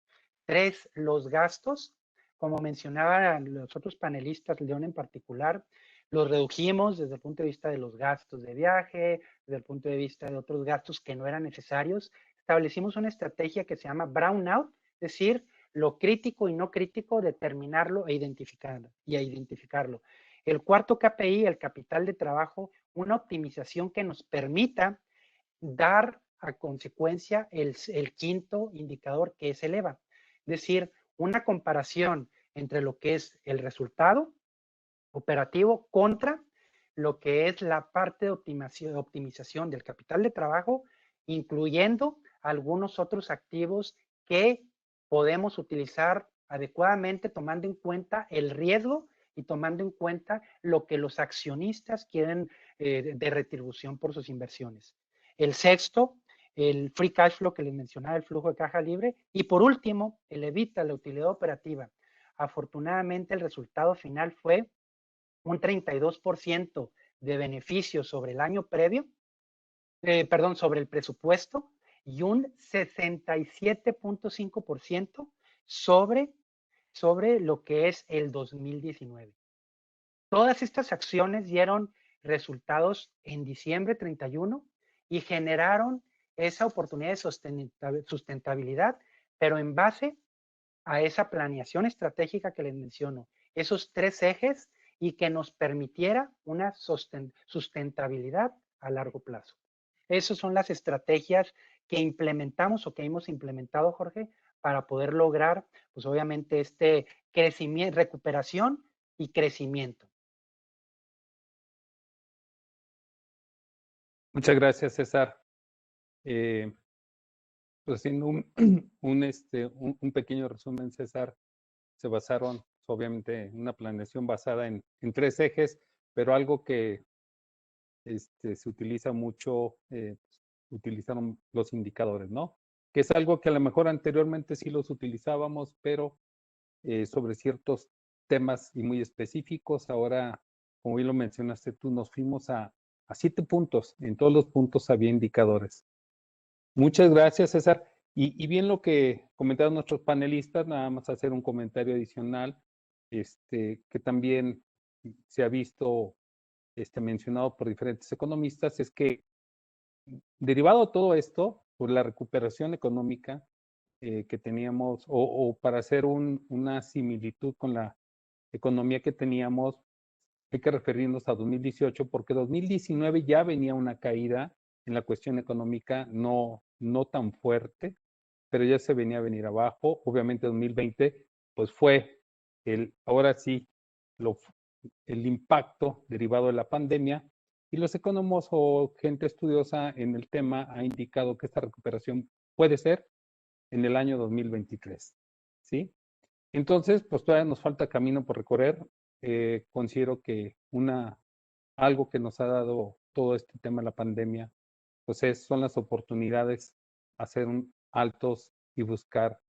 3, los gastos, como mencionaban los otros panelistas, León en particular, los redujimos desde el punto de vista de los gastos de viaje, desde el punto de vista de otros gastos que no eran necesarios. Establecimos una estrategia que se llama brownout, es decir, lo crítico y no crítico, determinarlo e identificarlo. El cuarto KPI, el capital de trabajo, una optimización que nos permita dar a consecuencia el quinto indicador, que es el EVA. Es decir, una comparación entre lo que es el resultado operativo contra lo que es la parte de optimización del capital de trabajo, incluyendo algunos otros activos que podemos utilizar adecuadamente, tomando en cuenta el riesgo y tomando en cuenta lo que los accionistas quieren de retribución por sus inversiones. El sexto, el free cash flow que les mencionaba, el flujo de caja libre. Y por último, el EBITDA, la utilidad operativa. Afortunadamente, el resultado final fue un 32% de beneficio sobre el año previo, sobre el presupuesto, y un 67.5% sobre lo que es el 2019. Todas estas acciones dieron resultados en diciembre 31 y generaron esa oportunidad de sustentabilidad, pero en base a esa planeación estratégica que les menciono, esos 3 ejes, y que nos permitiera una sustentabilidad a largo plazo. Esas son las estrategias que implementamos o que hemos implementado, Jorge, para poder lograr, pues obviamente, este crecimiento, recuperación y crecimiento. Muchas gracias, César. Pues haciendo un pequeño resumen, César, se basaron, obviamente, en una planeación basada en 3 ejes, pero algo que se utiliza mucho, utilizaron los indicadores, ¿no? Que es algo que a lo mejor anteriormente sí los utilizábamos, pero sobre ciertos temas y muy específicos. Ahora, como bien lo mencionaste tú, nos fuimos a 7 puntos. En todos los puntos había indicadores. Muchas gracias, César. Y bien lo que comentaron nuestros panelistas, nada más hacer un comentario adicional, que también se ha visto mencionado por diferentes economistas, es que derivado de todo esto, por la recuperación económica que teníamos, o para hacer una similitud con la economía que teníamos, hay que referirnos a 2018, porque 2019 ya venía una caída en la cuestión económica, no tan fuerte, pero ya se venía a venir abajo. Obviamente 2020, pues fue ahora sí, el impacto derivado de la pandemia, y los economos o gente estudiosa en el tema ha indicado que esta recuperación puede ser en el año 2023, ¿sí? Entonces, pues todavía nos falta camino por recorrer. Considero que algo que nos ha dado todo este tema de la pandemia, pues son las oportunidades, hacer altos y buscar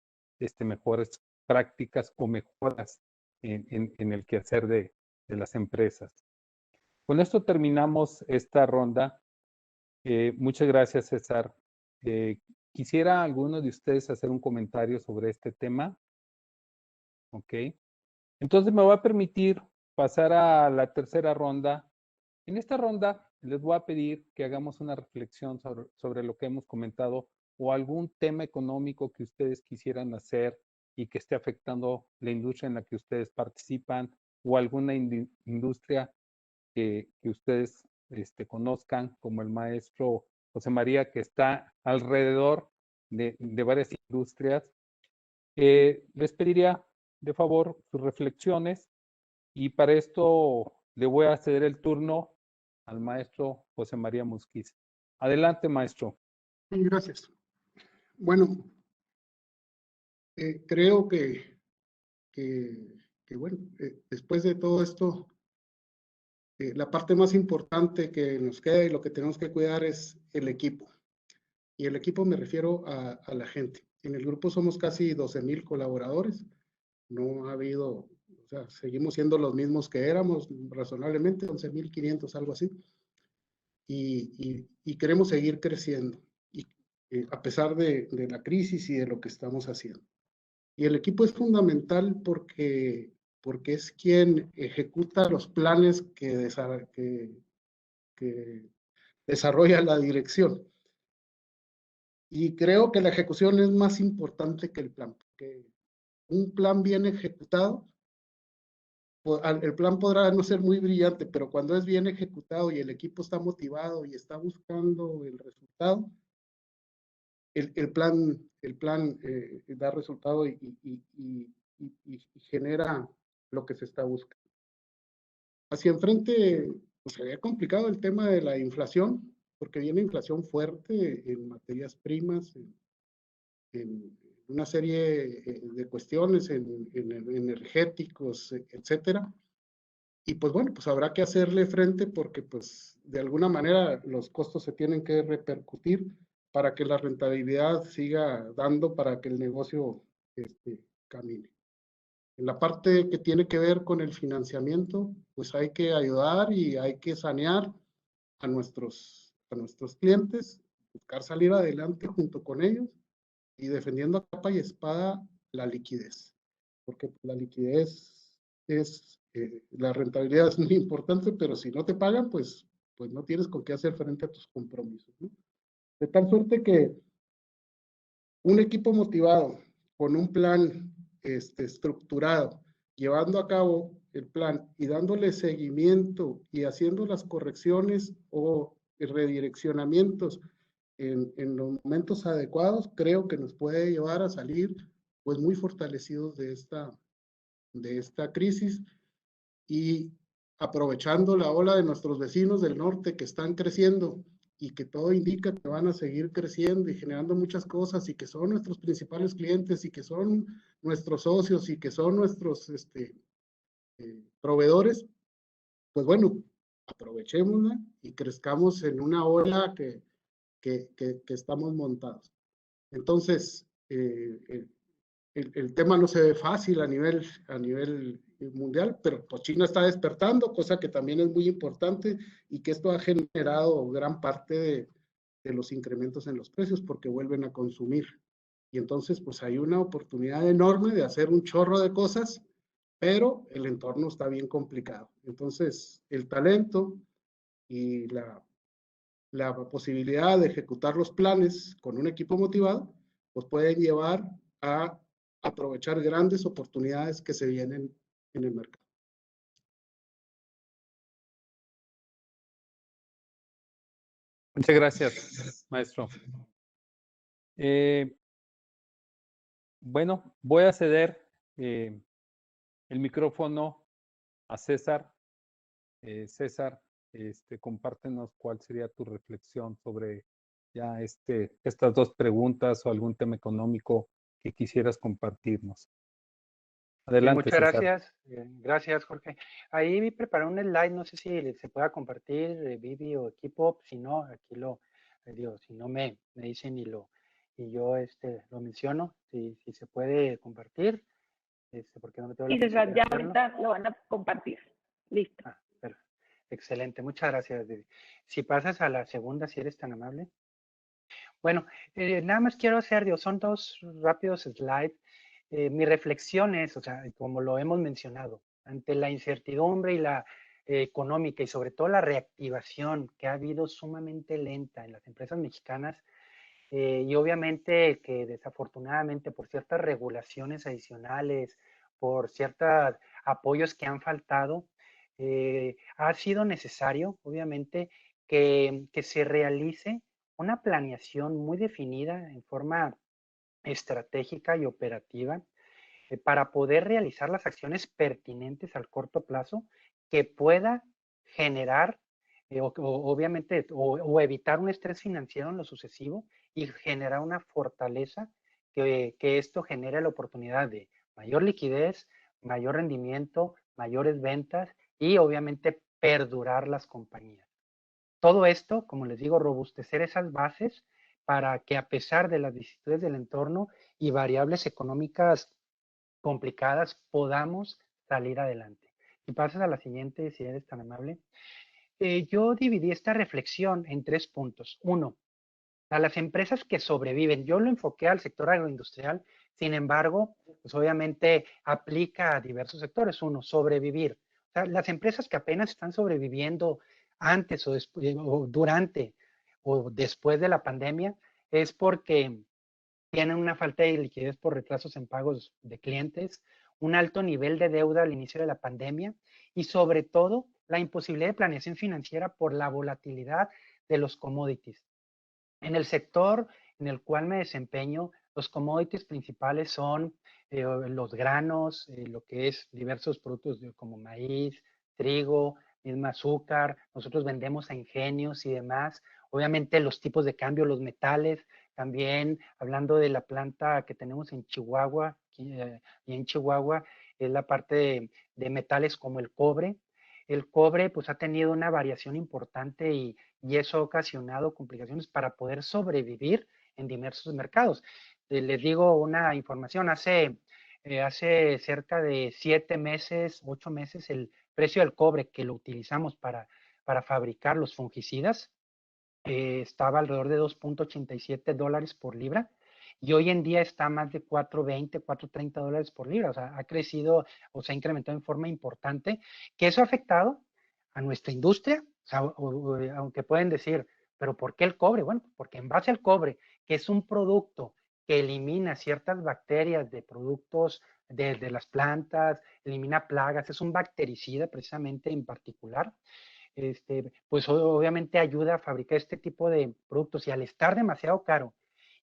mejores prácticas o mejoras en el quehacer de las empresas. Con esto terminamos esta ronda. Muchas gracias, César. ¿Quisiera alguno de ustedes hacer un comentario sobre este tema? Ok. Entonces me va a permitir pasar a la tercera ronda. En esta ronda les voy a pedir que hagamos una reflexión sobre lo que hemos comentado o algún tema económico que ustedes quisieran hacer y que esté afectando la industria en la que ustedes participan o alguna industria que ustedes conozcan, como el maestro José María, que está alrededor de varias industrias. Les pediría de favor sus reflexiones y para esto le voy a ceder el turno al maestro José María Musquiz. Adelante, maestro. Gracias. Bueno, creo que bueno, después de todo esto, la parte más importante que nos queda y lo que tenemos que cuidar es el equipo. Y el equipo me refiero a la gente. En el grupo somos casi 12,000 colaboradores. No ha habido, o sea, seguimos siendo los mismos que éramos, razonablemente, 11,500, algo así. Y queremos seguir creciendo, y, a pesar de la crisis y de lo que estamos haciendo. Y el equipo es fundamental porque es quien ejecuta los planes que desarrolla la dirección. Y creo que la ejecución es más importante que el plan, porque un plan bien ejecutado, el plan podrá no ser muy brillante, pero cuando es bien ejecutado y el equipo está motivado y está buscando el resultado, el plan da resultado y genera lo que se está buscando. Hacia enfrente, pues se ve complicado el tema de la inflación, porque viene inflación fuerte en materias primas, en una serie de cuestiones, en energéticos, etcétera. Y pues bueno, pues habrá que hacerle frente porque pues de alguna manera los costos se tienen que repercutir para que la rentabilidad siga dando, para que el negocio camine. En la parte que tiene que ver con el financiamiento, pues hay que ayudar y hay que sanear a nuestros clientes, buscar salir adelante junto con ellos y defendiendo a capa y espada la liquidez, porque la liquidez es, la rentabilidad es muy importante, pero si no te pagan, pues no tienes con qué hacer frente a tus compromisos, ¿no? De tal suerte que un equipo motivado, con un plan estructurado, llevando a cabo el plan y dándole seguimiento y haciendo las correcciones o redireccionamientos en los momentos adecuados, creo que nos puede llevar a salir pues muy fortalecidos de esta crisis y aprovechando la ola de nuestros vecinos del norte que están creciendo y que todo indica que van a seguir creciendo y generando muchas cosas y que son nuestros principales clientes y que son nuestros socios y que son nuestros proveedores, pues bueno, aprovechémosla y crezcamos en una ola que estamos montados. Entonces, el tema no se ve fácil a nivel mundial, pero pues China está despertando, cosa que también es muy importante y que esto ha generado gran parte de los incrementos en los precios porque vuelven a consumir. Y entonces pues hay una oportunidad enorme de hacer un chorro de cosas, pero el entorno está bien complicado. Entonces el talento y la posibilidad de ejecutar los planes con un equipo motivado, pues pueden llevar a aprovechar grandes oportunidades que se vienen en el mercado. Muchas gracias, maestro. Bueno, voy a ceder el micrófono a César. César, compártenos cuál sería tu reflexión sobre ya estas dos preguntas o algún tema económico que quisieras compartirnos. Adelante, Muchas César. gracias. Gracias, Jorge. Ahí me preparé un slide, no sé si se pueda compartir, Vivi o equipo. Si no, aquí digo, si no me dicen y lo y yo lo menciono, si se puede compartir, porque no me tengo la Y César, posibilidad ya de hacerlo. ahorita lo van a compartir. Listo. Excelente, muchas gracias, Didi. Si pasas a la segunda, si eres tan amable. Bueno, nada más quiero hacer, son dos rápidos slides. Mi reflexión es, o sea, como lo hemos mencionado, ante la incertidumbre y la económica y sobre todo la reactivación que ha habido sumamente lenta en las empresas mexicanas, y obviamente que desafortunadamente por ciertas regulaciones adicionales, por ciertos apoyos que han faltado, ha sido necesario, obviamente, que se realice una planeación muy definida en forma estratégica y operativa para poder realizar las acciones pertinentes al corto plazo que pueda generar, obviamente, o evitar un estrés financiero en lo sucesivo y generar una fortaleza que esto genere la oportunidad de mayor liquidez, mayor rendimiento, mayores ventas y obviamente perdurar las compañías. Todo esto, como les digo, robustecer esas bases para que a pesar de las vicisitudes del entorno y variables económicas complicadas, podamos salir adelante. Si pasas a la siguiente, si eres tan amable. Yo dividí esta reflexión en 3 puntos. Uno, a las empresas que sobreviven. Yo lo enfoqué al sector agroindustrial, sin embargo, pues obviamente aplica a diversos sectores. Uno, sobrevivir. O sea, las empresas que apenas están sobreviviendo antes o, o durante o después de la pandemia es porque tienen una falta de liquidez por retrasos en pagos de clientes, un alto nivel de deuda al inicio de la pandemia y sobre todo la imposibilidad de planeación financiera por la volatilidad de los commodities. En el sector en el cual me desempeño, los commodities principales son los granos, lo que es diversos productos como maíz, trigo, misma azúcar. Nosotros vendemos a ingenios y demás. Obviamente los tipos de cambio, los metales. También hablando de la planta que tenemos en Chihuahua, y en Chihuahua es la parte de metales como el cobre. El cobre pues ha tenido una variación importante y eso ha ocasionado complicaciones para poder sobrevivir en diversos mercados. Les digo una información, hace cerca de 7 meses, 8 meses, el precio del cobre que lo utilizamos para fabricar los fungicidas estaba alrededor de $2.87 por libra y hoy en día está más de $4.20, $4.30 por libra. O sea, ha crecido o se ha incrementado en forma importante, que eso ha afectado a nuestra industria. O sea, aunque pueden decir, pero ¿por qué el cobre? Bueno, porque en base al cobre, que es un producto que elimina ciertas bacterias de productos de las plantas, elimina plagas, es un bactericida precisamente en particular, pues obviamente ayuda a fabricar este tipo de productos y al estar demasiado caro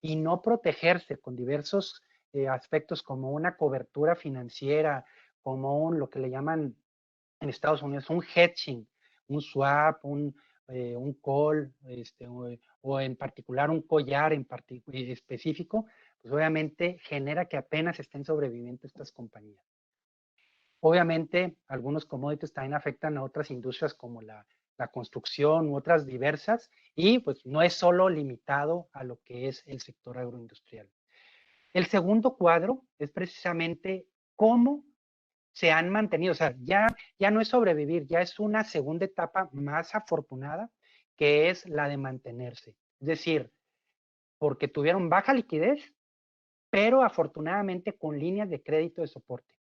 y no protegerse con diversos aspectos como una cobertura financiera, como lo que le llaman en Estados Unidos un hedging, un swap, un call, o en particular un collar específico, pues obviamente genera que apenas estén sobreviviendo estas compañías. Obviamente, algunos commodities también afectan a otras industrias como la construcción u otras diversas y pues no es solo limitado a lo que es el sector agroindustrial. El segundo cuadro es precisamente cómo se han mantenido, o sea, ya no es sobrevivir, ya es una segunda etapa más afortunada que es la de mantenerse. Es decir, porque tuvieron baja liquidez, pero afortunadamente con líneas de crédito de soporte.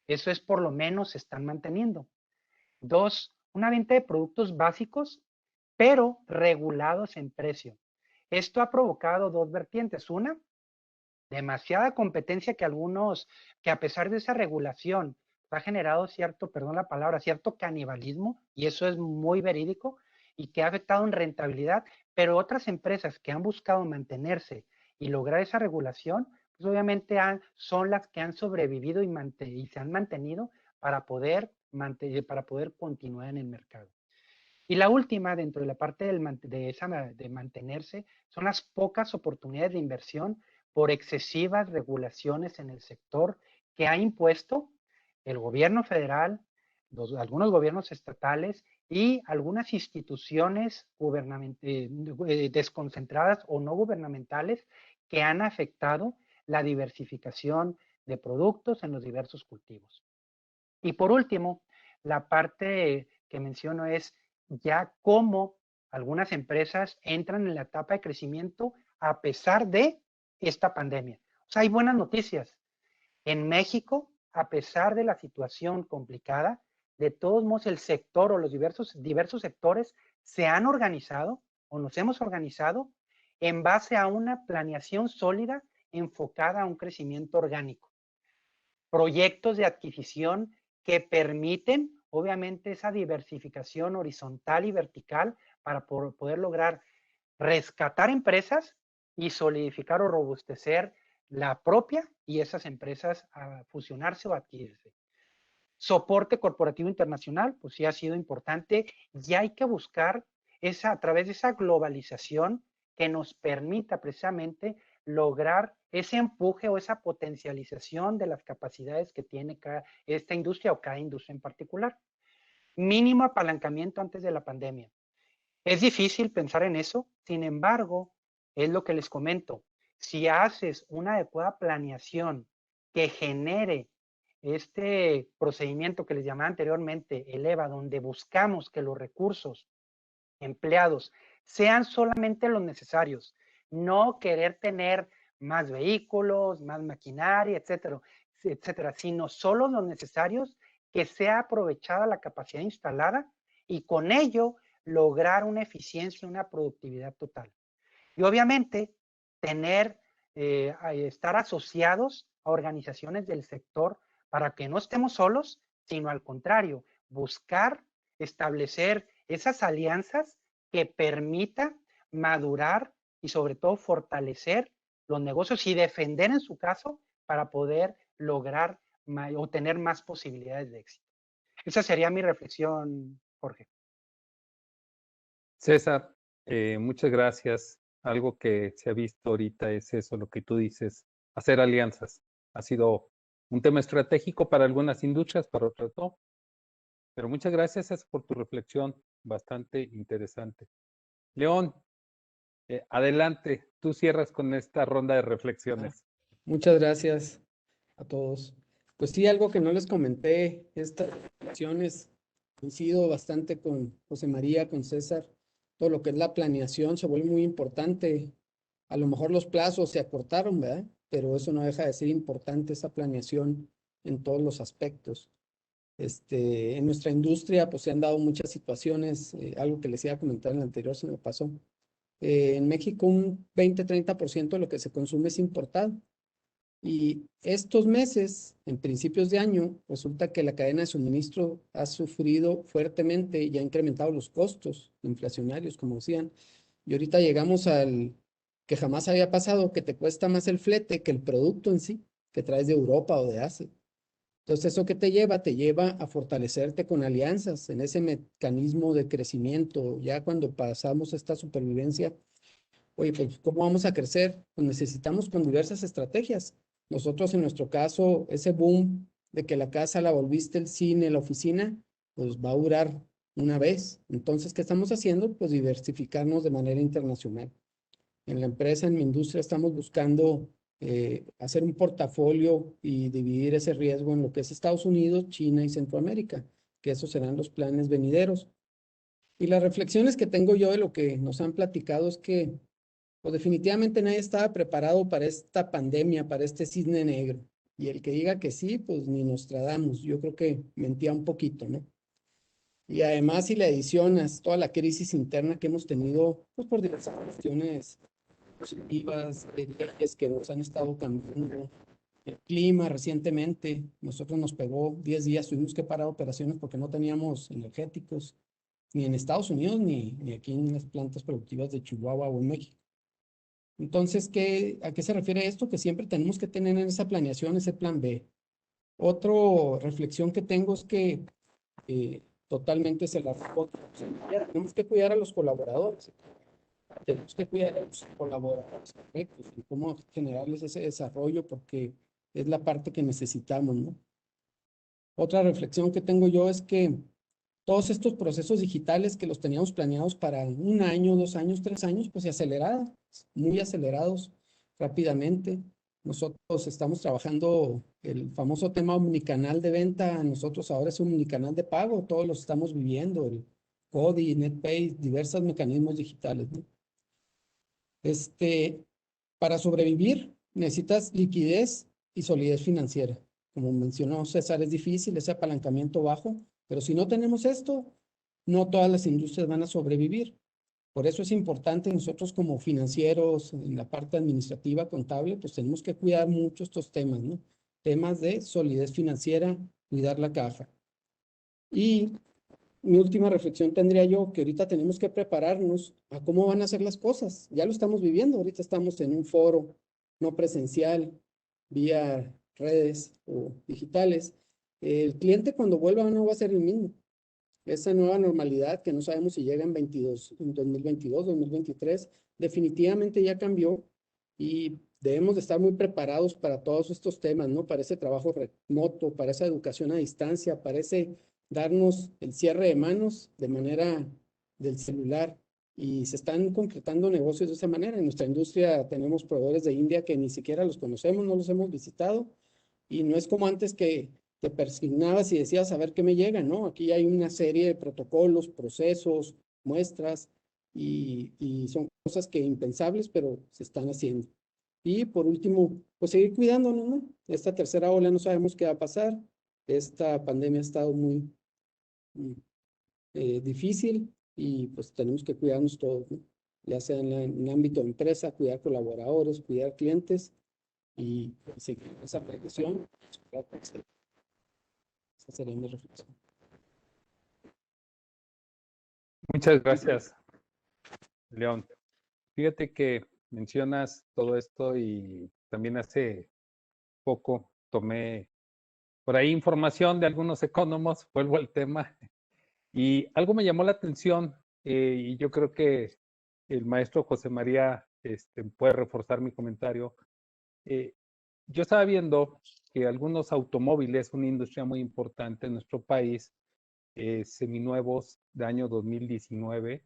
Eso es por lo menos se están manteniendo. 2, una venta de productos básicos, pero regulados en precio. Esto ha provocado 2 vertientes. Una, demasiada competencia que a pesar de esa regulación, ha generado cierto, perdón la palabra, cierto canibalismo, y eso es muy verídico, y que ha afectado en rentabilidad, pero otras empresas que han buscado mantenerse y lograr esa regulación, pues obviamente son las que han sobrevivido y se han mantenido para poder continuar en el mercado. Y la última, dentro de la parte de mantenerse, son las pocas oportunidades de inversión por excesivas regulaciones en el sector que ha impuesto el gobierno federal, algunos gobiernos estatales y algunas instituciones desconcentradas o no gubernamentales que han afectado la diversificación de productos en los diversos cultivos. Y por último, la parte que menciono es ya cómo algunas empresas entran en la etapa de crecimiento a pesar de esta pandemia. O sea, hay buenas noticias. En México, a pesar de la situación complicada, de todos modos el sector o los diversos sectores se han organizado o nos hemos organizado en base a una planeación sólida enfocada a un crecimiento orgánico. Proyectos de adquisición que permiten, obviamente, esa diversificación horizontal y vertical para poder lograr rescatar empresas y solidificar o robustecer la propia y esas empresas a fusionarse o adquirirse. Soporte corporativo internacional, pues sí ha sido importante y hay que buscar a través de esa globalización que nos permita precisamente lograr ese empuje o esa potencialización de las capacidades que tiene esta industria o cada industria en particular. Mínimo apalancamiento antes de la pandemia. Es difícil pensar en eso, sin embargo, es lo que les comento. Si haces una adecuada planeación que genere este procedimiento que les llamaba anteriormente, el EVA, donde buscamos que los recursos empleados sean solamente los necesarios, no querer tener más vehículos, más maquinaria, etcétera, sino solo los necesarios, que sea aprovechada la capacidad instalada y con ello lograr una eficiencia y una productividad total. Y obviamente estar asociados a organizaciones del sector para que no estemos solos, sino al contrario, buscar establecer esas alianzas que permitan madurar y sobre todo fortalecer los negocios y defender en su caso para poder lograr o tener más posibilidades de éxito. Esa sería mi reflexión, Jorge. César, muchas gracias. Algo que se ha visto ahorita es eso, lo que tú dices, hacer alianzas. Ha sido un tema estratégico para algunas industrias, para otras no. Pero muchas gracias César, por tu reflexión, bastante interesante. León, adelante, tú cierras con esta ronda de reflexiones. Muchas gracias a todos. Pues sí, algo que no les comenté, estas reflexiones, coincido bastante con José María, con César, todo lo que es la planeación se vuelve muy importante. A lo mejor los plazos se acortaron, ¿verdad? Pero eso no deja de ser importante, esa planeación en todos los aspectos. En nuestra industria, pues se han dado muchas situaciones, algo que les iba a comentar en el anterior se me pasó. En México un 20-30% de lo que se consume es importado. Y estos meses, en principios de año, resulta que la cadena de suministro ha sufrido fuertemente y ha incrementado los costos inflacionarios, como decían. Y ahorita llegamos al que jamás había pasado, que te cuesta más el flete que el producto en sí, que traes de Europa o de Asia. Entonces, ¿eso qué te lleva? Te lleva a fortalecerte con alianzas en ese mecanismo de crecimiento. Ya cuando pasamos esta supervivencia, oye, pues, ¿cómo vamos a crecer? Pues necesitamos con diversas estrategias. Nosotros, en nuestro caso, ese boom de que la casa la volviste el cine, la oficina, pues va a durar una vez. Entonces, ¿qué estamos haciendo? Pues diversificarnos de manera internacional. En la empresa, en mi industria, estamos buscando hacer un portafolio y dividir ese riesgo en lo que es Estados Unidos, China y Centroamérica, que esos serán los planes venideros. Y las reflexiones que tengo yo de lo que nos han platicado es que pues definitivamente nadie estaba preparado para esta pandemia, para este cisne negro. Y el que diga que sí, pues ni Nostradamus. Yo creo que mentía un poquito, ¿no? Y además, si le adicionas toda la crisis interna que hemos tenido, pues por diversas cuestiones positivas, leyes que nos han estado cambiando, el clima recientemente, nosotros nos pegó 10 días, tuvimos que parar operaciones porque no teníamos energéticos, ni en Estados Unidos, ni aquí en las plantas productivas de Chihuahua o en México. Entonces, ¿a qué se refiere esto? Que siempre tenemos que tener en esa planeación ese plan B. Otra reflexión que tengo es que totalmente se la respondo. Tenemos que cuidar a los colaboradores. Tenemos que cuidar a los colaboradores correctos y cómo generarles ese desarrollo porque es la parte que necesitamos, ¿no? Otra reflexión que tengo yo es que todos estos procesos digitales que los teníamos planeados para 1 año, 2 años, 3 años, pues se aceleraron, muy acelerados rápidamente. Nosotros estamos trabajando el famoso tema omnicanal de venta. Nosotros ahora es un omnicanal de pago. Todos lo estamos viviendo. El CODI, NetPay, diversos mecanismos digitales, ¿no? Para sobrevivir necesitas liquidez y solidez financiera. Como mencionó César, es difícil ese apalancamiento bajo, pero si no tenemos esto, no todas las industrias van a sobrevivir. Por eso es importante nosotros como financieros, en la parte administrativa, contable, pues tenemos que cuidar mucho estos temas, ¿no? Temas de solidez financiera, cuidar la caja. Y mi última reflexión tendría yo que ahorita tenemos que prepararnos a cómo van a ser las cosas. Ya lo estamos viviendo, ahorita estamos en un foro no presencial, vía redes o digitales. El cliente cuando vuelva no va a ser el mismo. Esa nueva normalidad que no sabemos si llega en 2022, 2023, definitivamente ya cambió y debemos de estar muy preparados para todos estos temas, ¿no? Para ese trabajo remoto, para esa educación a distancia, para ese darnos el cierre de manos de manera del celular. Y se están concretando negocios de esa manera. En nuestra industria tenemos proveedores de India que ni siquiera los conocemos, no los hemos visitado. Y no es como antes que te persignabas y decías a ver qué me llega, ¿no? Aquí hay una serie de protocolos, procesos, muestras y son cosas que impensables, pero se están haciendo. Y por último, pues seguir cuidándonos, ¿no? Esta tercera ola no sabemos qué va a pasar. Esta pandemia ha estado muy difícil y pues tenemos que cuidarnos todos, ¿no? Ya sea en el ámbito de empresa, cuidar colaboradores, cuidar clientes y seguir esa prevención. Esa sería mi reflexión. Muchas gracias, León. Fíjate que mencionas todo esto y también hace poco tomé por ahí información de algunos economos, vuelvo al tema, y algo me llamó la atención y yo creo que el maestro José María puede reforzar mi comentario. Yo estaba viendo que algunos automóviles, una industria muy importante en nuestro país, seminuevos de año 2019,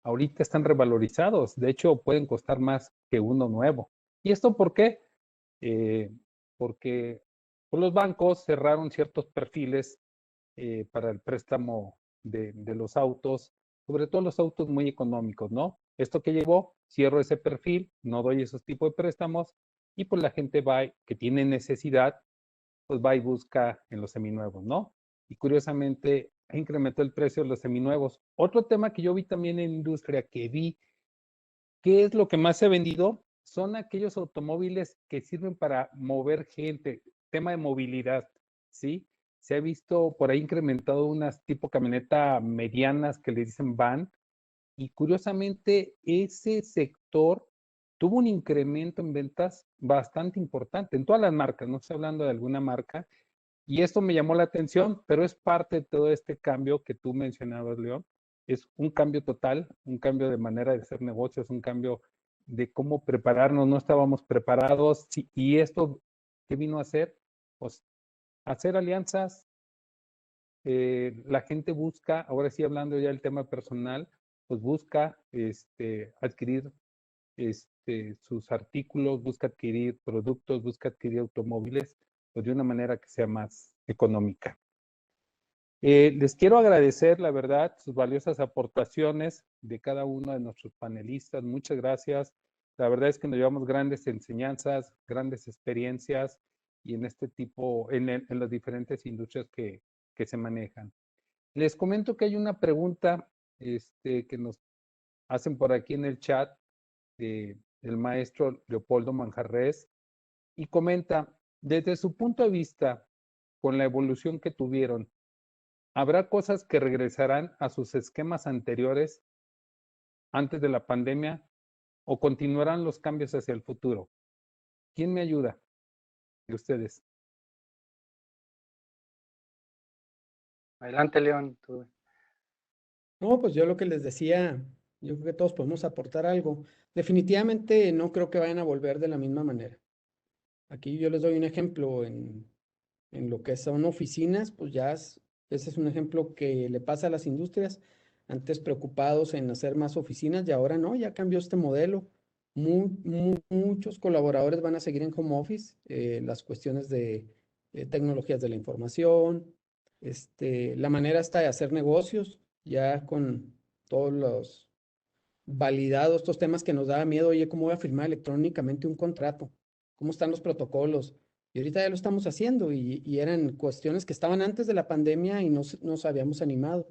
ahorita están revalorizados. De hecho, pueden costar más que uno nuevo. ¿Y esto por qué? Porque pues, los bancos cerraron ciertos perfiles para el préstamo de los autos, sobre todo los autos muy económicos, ¿no? Esto que llevó, cierro ese perfil, no doy esos tipos de préstamos y pues la gente va, que tiene necesidad, pues va y busca en los seminuevos, ¿no? Y curiosamente incrementó el precio de los seminuevos. Otro tema que yo vi también en industria, que vi, ¿qué es lo que más se ha vendido? Son aquellos automóviles que sirven para mover gente, tema de movilidad, ¿sí? Se ha visto por ahí incrementado unas tipo camioneta medianas que le dicen van, y curiosamente ese sector tuvo un incremento en ventas bastante importante en todas las marcas, no estoy hablando de alguna marca, y esto me llamó la atención, pero es parte de todo este cambio que tú mencionabas, León. Es un cambio total, un cambio de manera de hacer negocios, un cambio de cómo prepararnos. No estábamos preparados. Sí, y esto, ¿qué vino a hacer? Pues hacer alianzas. La gente busca, ahora sí hablando ya del tema personal, pues busca adquirir sus artículos, busca adquirir productos, busca adquirir automóviles, pues de una manera que sea más económica. Les quiero agradecer, la verdad, sus valiosas aportaciones de cada uno de nuestros panelistas. Muchas gracias. La verdad es que nos llevamos grandes enseñanzas, grandes experiencias y en este tipo, en las diferentes industrias que se manejan. Les comento que hay una pregunta que nos hacen por aquí en el chat del maestro Leopoldo Manjarres y comenta, desde su punto de vista, con la evolución que tuvieron, ¿habrá cosas que regresarán a sus esquemas anteriores antes de la pandemia o continuarán los cambios hacia el futuro? ¿Quién me ayuda de ustedes? Adelante, León. Tú. No, pues yo lo que les decía, yo creo que todos podemos aportar algo. Definitivamente no creo que vayan a volver de la misma manera. Aquí yo les doy un ejemplo en lo que son oficinas, pues ya ese es un ejemplo que le pasa a las industrias, antes preocupados en hacer más oficinas y ahora no, ya cambió este modelo. Muchos colaboradores van a seguir en home office, las cuestiones de tecnologías de la información, la manera esta de hacer negocios, ya con todos los validados, estos temas que nos daba miedo, oye, ¿cómo voy a firmar electrónicamente un contrato? ¿Cómo están los protocolos? Y ahorita ya lo estamos haciendo y eran cuestiones que estaban antes de la pandemia y nos habíamos animado.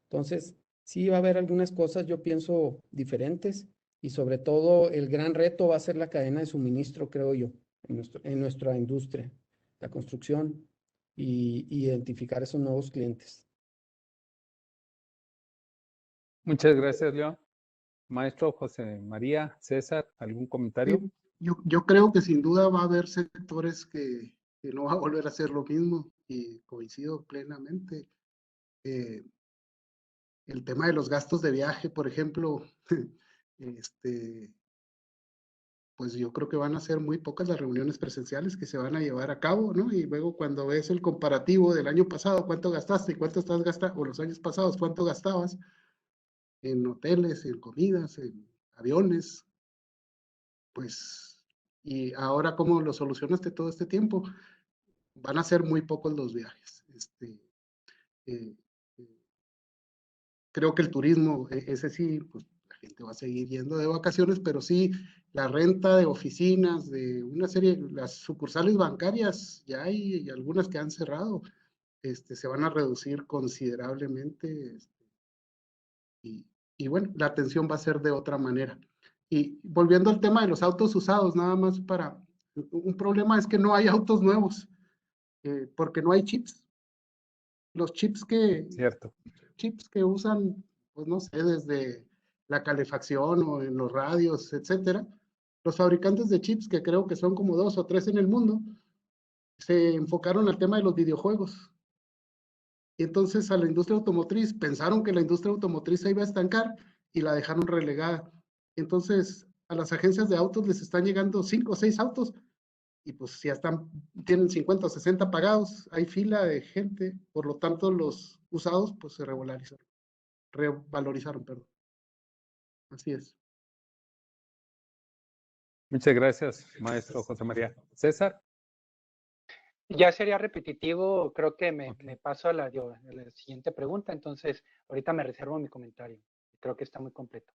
Entonces, sí va a haber algunas cosas, yo pienso, diferentes y sobre todo el gran reto va a ser la cadena de suministro, creo yo, en nuestra industria, la construcción y identificar esos nuevos clientes. Muchas gracias, León. Maestro José María, César, ¿algún comentario? Sí, yo creo que sin duda va a haber sectores que no va a volver a ser lo mismo y coincido plenamente. El tema de los gastos de viaje, por ejemplo, pues yo creo que van a ser muy pocas las reuniones presenciales que se van a llevar a cabo, ¿no? Y luego cuando ves el comparativo del año pasado, cuánto gastaste y cuánto estás gastando, o los años pasados, cuánto gastabas en hoteles, en comidas, en aviones, pues, y ahora cómo lo solucionaste todo este tiempo, van a ser muy pocos los viajes. Eh, eh, Creo que el turismo, ese sí, pues la gente va a seguir yendo de vacaciones, pero sí, la renta de oficinas, de una serie, las sucursales bancarias, ya hay algunas que han cerrado, se van a reducir considerablemente, y bueno, la atención va a ser de otra manera. Y volviendo al tema de los autos usados, nada más un problema es que no hay autos nuevos, porque no hay chips. Los Cierto. chips que usan, pues no sé, desde la calefacción o en los radios, etcétera, los fabricantes de chips, que creo que son como 2 o 3 en el mundo, se enfocaron al tema de los videojuegos. Y entonces a la industria automotriz, pensaron que la industria automotriz se iba a estancar y la dejaron relegada. Entonces a las agencias de autos les están llegando 5 o 6 autos y pues ya tienen 50 o 60 pagados, hay fila de gente, por lo tanto los usados pues se revalorizaron, perdón. Así es. Muchas gracias, maestro José María. César. Ya sería repetitivo, creo que me paso a la siguiente pregunta, entonces ahorita me reservo mi comentario. Creo que está muy completo.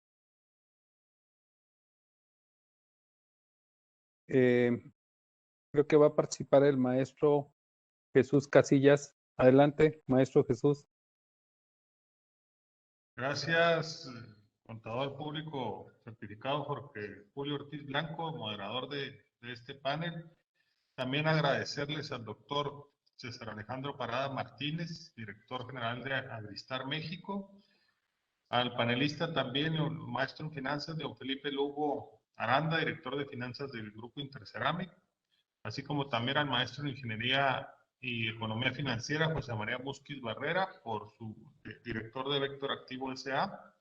Creo que va a participar el maestro Jesús Casillas. Adelante, maestro Jesús. Gracias, contador público certificado Jorge Julio Ortiz Blanco, moderador de este panel. También agradecerles al doctor César Alejandro Parada Martínez, director general de Agristar México, al panelista también, el maestro en finanzas, don Felipe Lugo Aranda, director de finanzas del Grupo Interceramic, así como también al maestro en ingeniería y economía financiera, José María Musquiz Barrera, por su director de Vector Activo S.A.,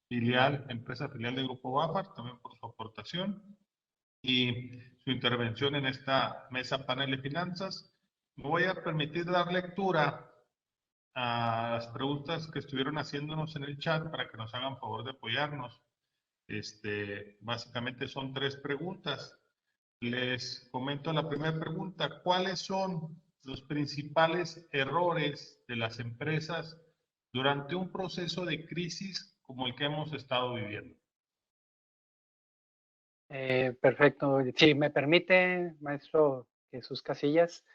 empresa filial del Grupo BAFAR, también por su aportación y su intervención en esta mesa panel de finanzas. Me voy a permitir dar lectura a las preguntas que estuvieron haciéndonos en el chat para que nos hagan favor de apoyarnos. Básicamente son 3 preguntas. Les comento la primera pregunta. ¿Cuáles son los principales errores de las empresas durante un proceso de crisis como el que hemos estado viviendo? Perfecto. Si me permite, maestro Jesús Casillas,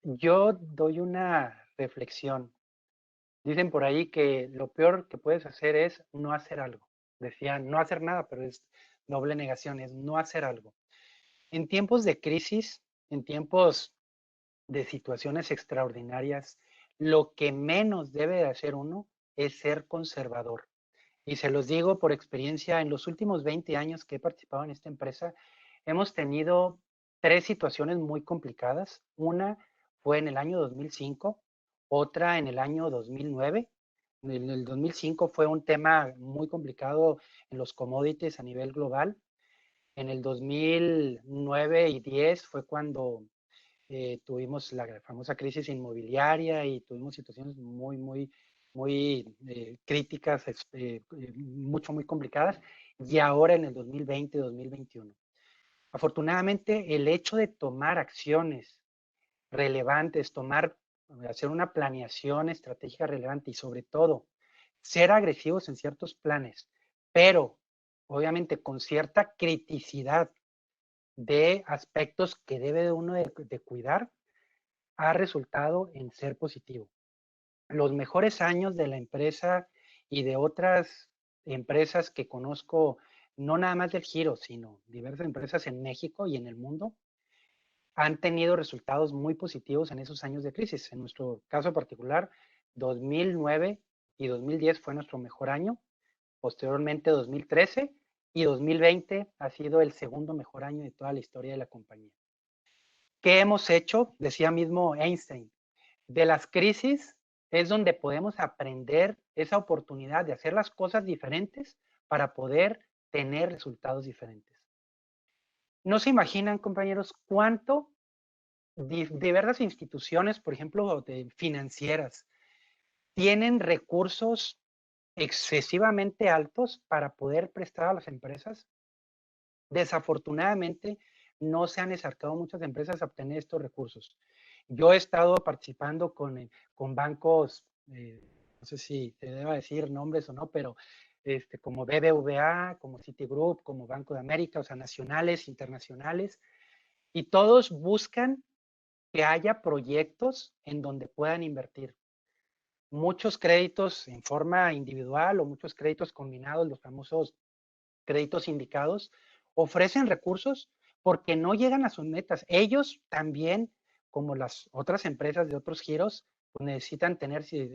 yo doy una reflexión. Dicen por ahí que lo peor que puedes hacer es no hacer algo. Decían no hacer nada, pero es doble negación, es no hacer algo. En tiempos de crisis, en tiempos de situaciones extraordinarias, lo que menos debe de hacer uno es ser conservador. Y se los digo por experiencia, en los últimos 20 años que he participado en esta empresa, hemos tenido 3 situaciones muy complicadas. Una fue en el año 2005, otra en el año 2009. En el 2005 fue un tema muy complicado en los commodities a nivel global. En el 2009 y 10 fue cuando tuvimos la famosa crisis inmobiliaria y tuvimos situaciones muy muy críticas, muy complicadas, y ahora en el 2020, 2021. Afortunadamente, el hecho de tomar acciones relevantes, hacer una planeación estratégica relevante y sobre todo ser agresivos en ciertos planes, pero obviamente con cierta criticidad de aspectos que debe uno de cuidar, ha resultado en ser positivo. Los mejores años de la empresa y de otras empresas que conozco, no nada más del Giro, sino diversas empresas en México y en el mundo, han tenido resultados muy positivos en esos años de crisis. En nuestro caso particular, 2009 y 2010 fue nuestro mejor año. Posteriormente, 2013 y 2020 ha sido el segundo mejor año de toda la historia de la compañía. ¿Qué hemos hecho? Decía mismo Einstein, de las crisis es donde podemos aprender esa oportunidad de hacer las cosas diferentes para poder tener resultados diferentes. No se imaginan, compañeros, cuánto diversas instituciones, por ejemplo, financieras, tienen recursos excesivamente altos para poder prestar a las empresas. Desafortunadamente, no se han acercado muchas empresas a obtener estos recursos. Yo he estado participando con bancos, no sé si te deba decir nombres o no, pero como BBVA, como Citigroup, como Banco de América, o sea, nacionales, internacionales, y todos buscan que haya proyectos en donde puedan invertir. Muchos créditos en forma individual o muchos créditos combinados, los famosos créditos sindicados, ofrecen recursos porque no llegan a sus metas. Ellos también, como las otras empresas de otros giros, pues necesitan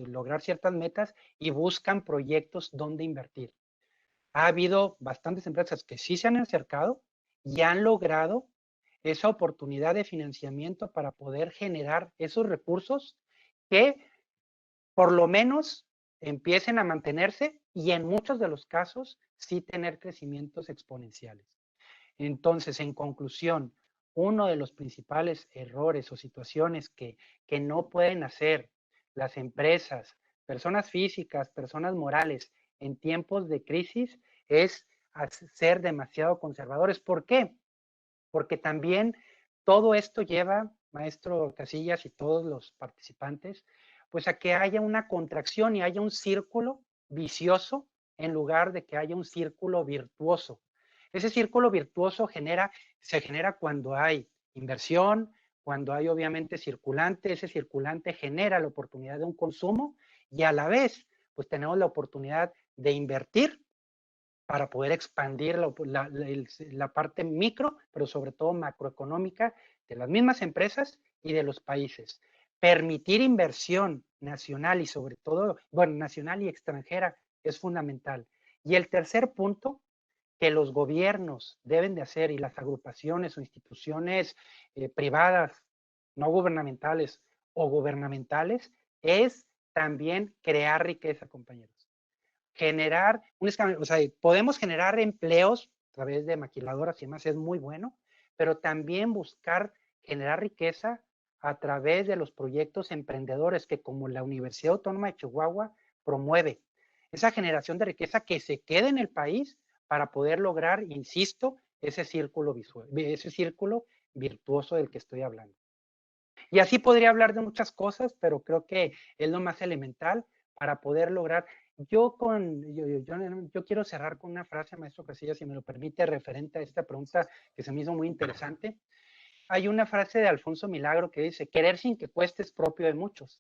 lograr ciertas metas y buscan proyectos donde invertir. Ha habido bastantes empresas que sí se han acercado y han logrado esa oportunidad de financiamiento para poder generar esos recursos que por lo menos empiecen a mantenerse y en muchos de los casos sí tener crecimientos exponenciales. Entonces, en conclusión, uno de los principales errores o situaciones que no pueden hacer las empresas, personas físicas, personas morales en tiempos de crisis es ser demasiado conservadores. ¿Por qué? Porque también todo esto lleva, maestro Casillas y todos los participantes, pues a que haya una contracción y haya un círculo vicioso en lugar de que haya un círculo virtuoso. Ese círculo virtuoso se genera cuando hay inversión, cuando hay obviamente circulante, ese circulante genera la oportunidad de un consumo y a la vez, pues tenemos la oportunidad de invertir para poder expandir la parte micro, pero sobre todo macroeconómica de las mismas empresas y de los países. Permitir inversión nacional y sobre todo, bueno, nacional y extranjera es fundamental. Y el tercer punto que los gobiernos deben de hacer y las agrupaciones o instituciones privadas, no gubernamentales o gubernamentales, es también crear riqueza, compañeros. Generar o sea, podemos generar empleos a través de maquiladoras y demás, es muy bueno, pero también buscar generar riqueza a través de los proyectos emprendedores que como la Universidad Autónoma de Chihuahua promueve. Esa generación de riqueza que se quede en el país para poder lograr, insisto, ese círculo virtuoso del que estoy hablando. Y así podría hablar de muchas cosas, pero creo que es lo más elemental para poder lograr. Yo quiero cerrar con una frase, maestro Casillas, si me lo permite, referente a esta pregunta que se me hizo muy interesante. Hay una frase de Alfonso Milagro que dice, querer sin que cueste es propio de muchos.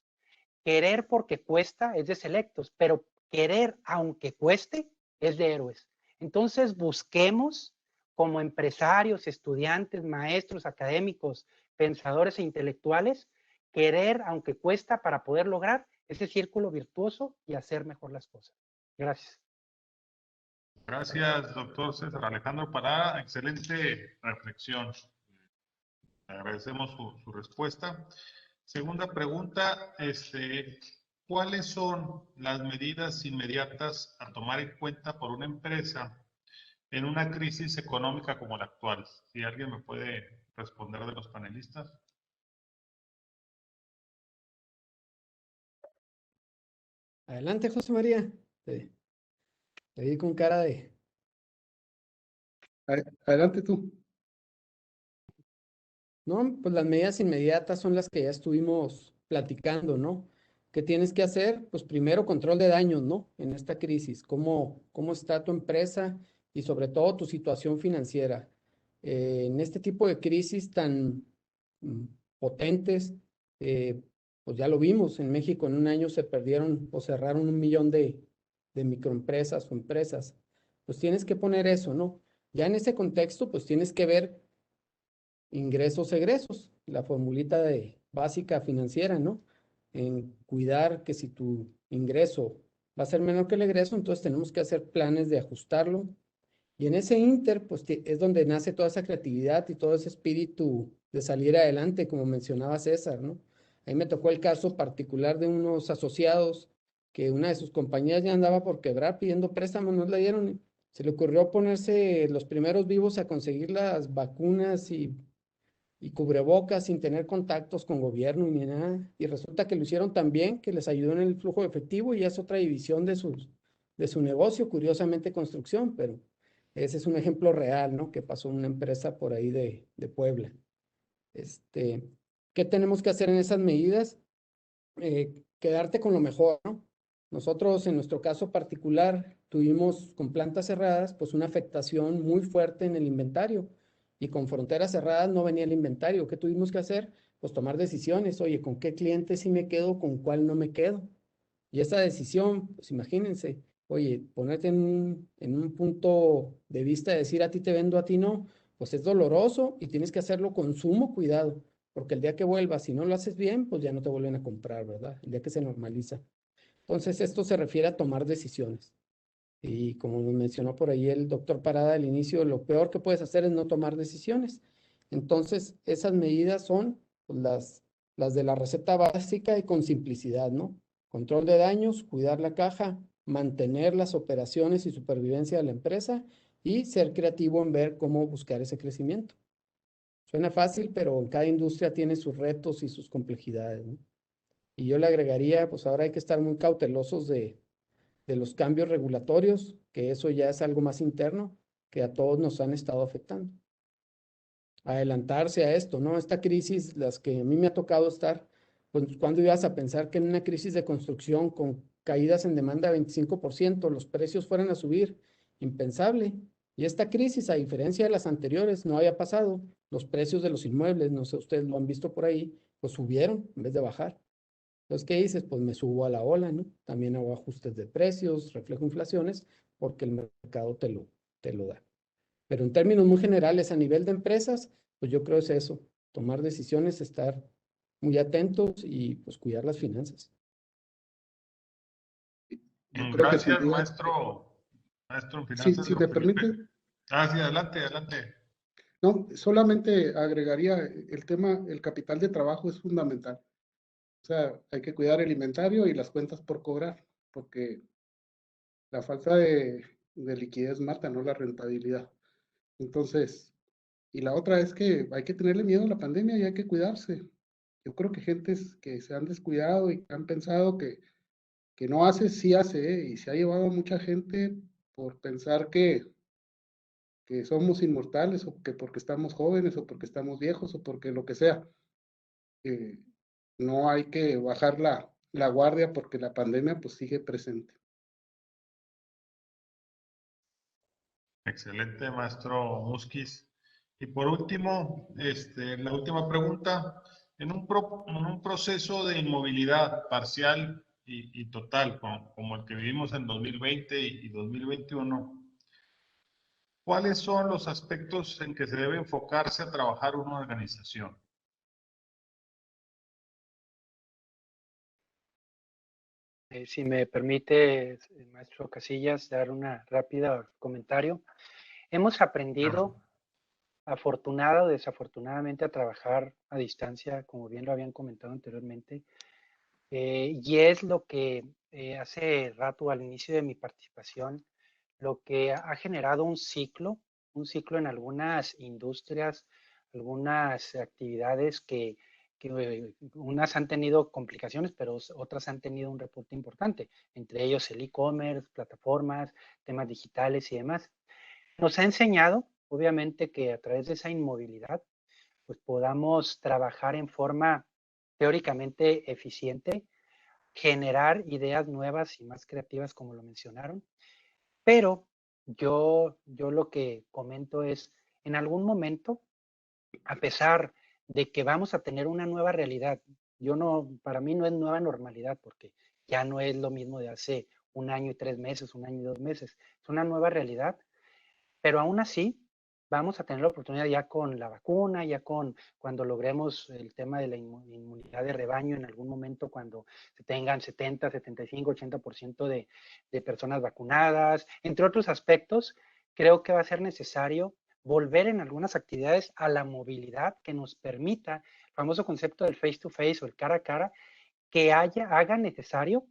Querer porque cuesta es de selectos, pero querer aunque cueste es de héroes. Entonces busquemos como empresarios, estudiantes, maestros, académicos, pensadores e intelectuales, querer aunque cuesta para poder lograr ese círculo virtuoso y hacer mejor las cosas. Gracias. Gracias, doctor César Alejandro Parada. Excelente reflexión. Le agradecemos su respuesta. Segunda pregunta, ¿cuáles son las medidas inmediatas a tomar en cuenta por una empresa en una crisis económica como la actual? Si alguien me puede responder de los panelistas. Adelante, José María. Te vi con cara de... Adelante tú. No, pues las medidas inmediatas son las que ya estuvimos platicando, ¿no? ¿Qué tienes que hacer? Pues primero control de daños, ¿no? En esta crisis, ¿cómo está tu empresa y sobre todo tu situación financiera? En este tipo de crisis tan mm, potentes, eh, pues ya lo vimos, en México en un año se perdieron o cerraron 1 millón de microempresas o empresas. Pues tienes que poner eso, ¿no? Ya en ese contexto, pues tienes que ver ingresos, egresos, la formulita básica financiera, ¿no? En cuidar que si tu ingreso va a ser menor que el egreso, entonces tenemos que hacer planes de ajustarlo. Y en ese inter, pues es donde nace toda esa creatividad y todo ese espíritu de salir adelante, como mencionaba César, ¿no? Ahí me tocó el caso particular de unos asociados que una de sus compañías ya andaba por quebrar pidiendo préstamos, no le dieron. Se le ocurrió ponerse los primeros vivos a conseguir las vacunas y cubrebocas sin tener contactos con gobierno ni nada. Y resulta que lo hicieron tan bien que les ayudó en el flujo de efectivo y ya es otra división de su negocio, curiosamente construcción, pero ese es un ejemplo real, ¿no? Que pasó en una empresa por ahí de Puebla. Este, ¿Qué tenemos que hacer en esas medidas? Quedarte con lo mejor, ¿no? Nosotros, en nuestro caso particular, tuvimos con plantas cerradas, pues una afectación muy fuerte en el inventario y con fronteras cerradas no venía el inventario. ¿Qué tuvimos que hacer? Pues tomar decisiones. Oye, ¿con qué cliente sí me quedo, con cuál no me quedo? Y esa decisión, pues imagínense, oye, ponerte en un punto de vista de decir a ti te vendo, a ti no, pues es doloroso y tienes que hacerlo con sumo cuidado, porque el día que vuelvas, si no lo haces bien, pues ya no te vuelven a comprar, ¿verdad? El día que se normaliza. Entonces, esto se refiere a tomar decisiones. Y como nos mencionó por ahí el doctor Parada al inicio, lo peor que puedes hacer es no tomar decisiones. Entonces, esas medidas son pues, las de la receta básica y con simplicidad, ¿no? Control de daños, cuidar la caja, mantener las operaciones y supervivencia de la empresa y ser creativo en ver cómo buscar ese crecimiento. Suena fácil, pero en cada industria tiene sus retos y sus complejidades, ¿no? Y yo le agregaría, pues ahora hay que estar muy cautelosos de los cambios regulatorios, que eso ya es algo más interno, que a todos nos han estado afectando. Adelantarse a esto, ¿no? Esta crisis, las que a mí me ha tocado estar, pues cuando ibas a pensar que en una crisis de construcción con caídas en demanda de 25%, los precios fueran a subir, impensable. Y esta crisis, a diferencia de las anteriores, no había pasado. Los precios de los inmuebles, no sé, ustedes lo han visto por ahí, pues subieron en vez de bajar. Entonces, ¿qué dices? Pues me subo a la ola, ¿no? También hago ajustes de precios, reflejo inflaciones, porque el mercado te lo da. Pero en términos muy generales, a nivel de empresas, pues yo creo es eso, tomar decisiones, estar muy atentos y pues cuidar las finanzas. Yo creo que sin Gracias, duda, maestro en si finanzas, me don Felipe. permite, Sí, adelante, adelante. no, solamente agregaría el tema, el capital de trabajo es fundamental. O sea, hay que cuidar el inventario y las cuentas por cobrar, porque la falta de liquidez mata, ¿no? La rentabilidad. Entonces, y la otra es que hay que tenerle miedo a la pandemia y hay que cuidarse. Yo creo que gentes que se han descuidado y han pensado que no hace, sí hace, ¿eh? Y se ha llevado a mucha gente por pensar que somos inmortales o que porque estamos jóvenes o porque estamos viejos o porque lo que sea. Eh, no hay que bajar la guardia porque la pandemia pues sigue presente. Excelente, maestro Musquiz. Y por último, la última pregunta, en un proceso de inmovilidad parcial y total, como el que vivimos en 2020 y 2021, ¿cuáles son los aspectos en que se debe enfocarse a trabajar una organización? Si me permite, maestro Casillas, dar una rápida comentario. Hemos aprendido, afortunada o desafortunadamente, a trabajar a distancia, como bien lo habían comentado anteriormente, y es lo que hace rato, al inicio de mi participación, lo que ha generado un ciclo en algunas industrias, algunas actividades que que unas han tenido complicaciones, pero otras han tenido un repunte importante, entre ellos el e-commerce, plataformas, temas digitales y demás. Nos ha enseñado, obviamente, que a través de esa inmovilidad, pues podamos trabajar en forma teóricamente eficiente, generar ideas nuevas y más creativas, como lo mencionaron, pero yo lo que comento es, en algún momento, a pesar de que vamos a tener una nueva realidad, para mí no es nueva normalidad, porque ya no es lo mismo de hace 1 año y 3 meses, 1 año y 2 meses, es una nueva realidad, pero aún así vamos a tener la oportunidad ya con la vacuna, ya cuando logremos el tema de la inmunidad de rebaño en algún momento, cuando se tengan 70, 75, 80% de personas vacunadas, entre otros aspectos, creo que va a ser necesario volver en algunas actividades a la movilidad que nos permita, el famoso concepto del face to face o el cara a cara, que haga necesario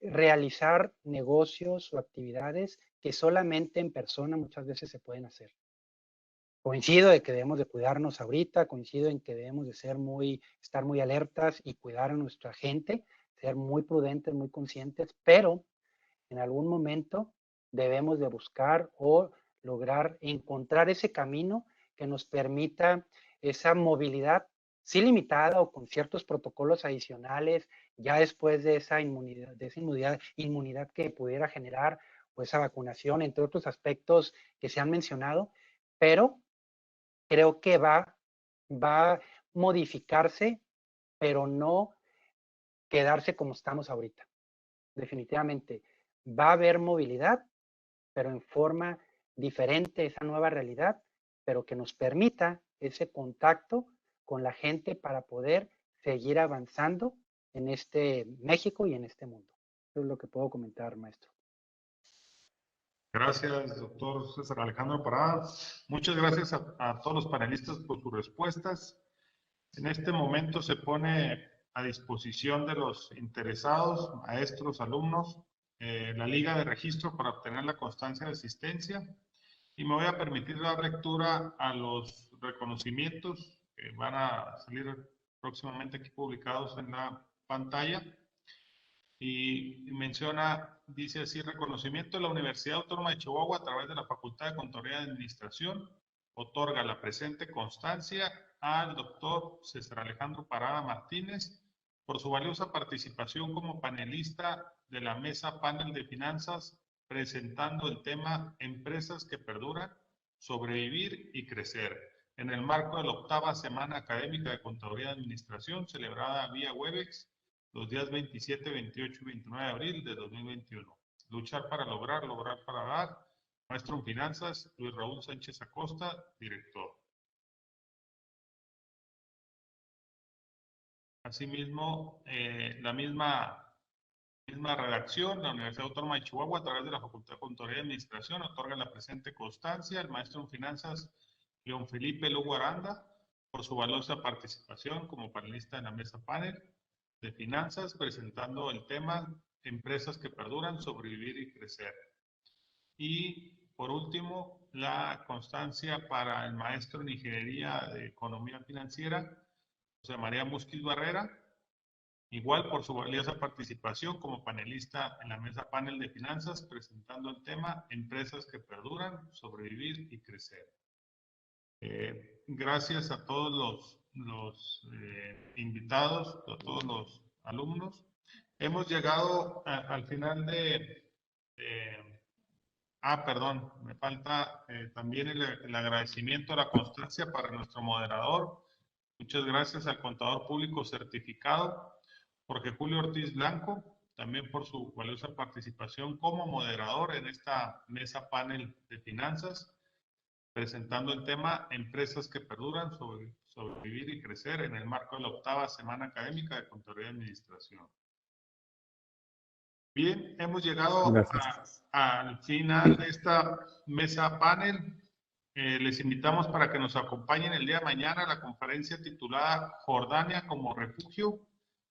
realizar negocios o actividades que solamente en persona muchas veces se pueden hacer. Coincido de que debemos de cuidarnos ahorita, coincido en que debemos de estar muy alertas y cuidar a nuestra gente, ser muy prudentes, muy conscientes, pero en algún momento debemos de buscar o lograr encontrar ese camino que nos permita esa movilidad, sí limitada o con ciertos protocolos adicionales, ya después de esa inmunidad que pudiera generar, o esa vacunación, entre otros aspectos que se han mencionado, pero creo que va a modificarse, pero no quedarse como estamos ahorita. Definitivamente va a haber movilidad, pero en forma diferente, esa nueva realidad, pero que nos permita ese contacto con la gente para poder seguir avanzando en este México y en este mundo. Eso es lo que puedo comentar, maestro. Gracias, doctor César Alejandro Parada. Muchas gracias a todos los panelistas por sus respuestas. En este momento se pone a disposición de los interesados, maestros, alumnos, la liga de registro para obtener la constancia de asistencia. Y me voy a permitir dar lectura a los reconocimientos que van a salir próximamente aquí publicados en la pantalla. Y menciona, dice así: reconocimiento de la Universidad Autónoma de Chihuahua a través de la Facultad de Contaduría y Administración, otorga la presente constancia al doctor César Alejandro Parada Martínez por su valiosa participación como panelista de la mesa panel de finanzas, presentando el tema Empresas que perduran, sobrevivir y crecer, en el marco de la 8ª Semana Académica de Contaduría y Administración, celebrada vía Webex los días 27, 28 y 29 de abril de 2021. Luchar para lograr, lograr para dar. Maestro en Finanzas, Luis Raúl Sánchez Acosta, director. Asimismo, la misma redacción, la Universidad Autónoma de Chihuahua, a través de la Facultad de Contaduría y Administración, otorga la presente constancia al maestro en Finanzas, León Felipe Lugo Aranda, por su valiosa participación como panelista en la mesa panel de finanzas, presentando el tema Empresas que perduran, sobrevivir y crecer. Y por último, la constancia para el maestro en Ingeniería de Economía Financiera, José María Musquiz Barrera, igual por su valiosa participación como panelista en la mesa panel de finanzas, presentando el tema Empresas que perduran, sobrevivir y crecer. Gracias a todos los invitados, a todos los alumnos. Hemos llegado al final perdón, me falta también el agradecimiento a la constancia para nuestro moderador. Muchas gracias al contador público certificado, Jorge Julio Ortiz Blanco, también por su valiosa participación como moderador en esta mesa panel de finanzas, presentando el tema Empresas que perduran, sobrevivir y crecer, en el marco de la 8ª Semana Académica de Contaduría y Administración. Bien, hemos llegado al final de esta mesa panel. Les invitamos para que nos acompañen el día de mañana a la conferencia titulada Jordania como refugio,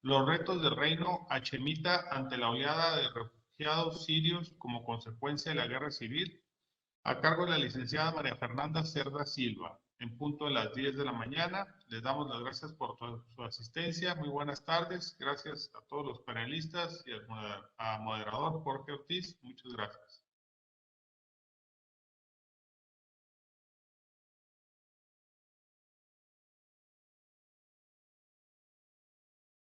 los retos del reino hachemita ante la oleada de refugiados sirios como consecuencia de la guerra civil, a cargo de la licenciada María Fernanda Cerda Silva. en punto de las 10 de la mañana. Les damos las gracias por su asistencia. Muy buenas tardes. Gracias a todos los panelistas y al moderador Jorge Ortiz. Muchas gracias.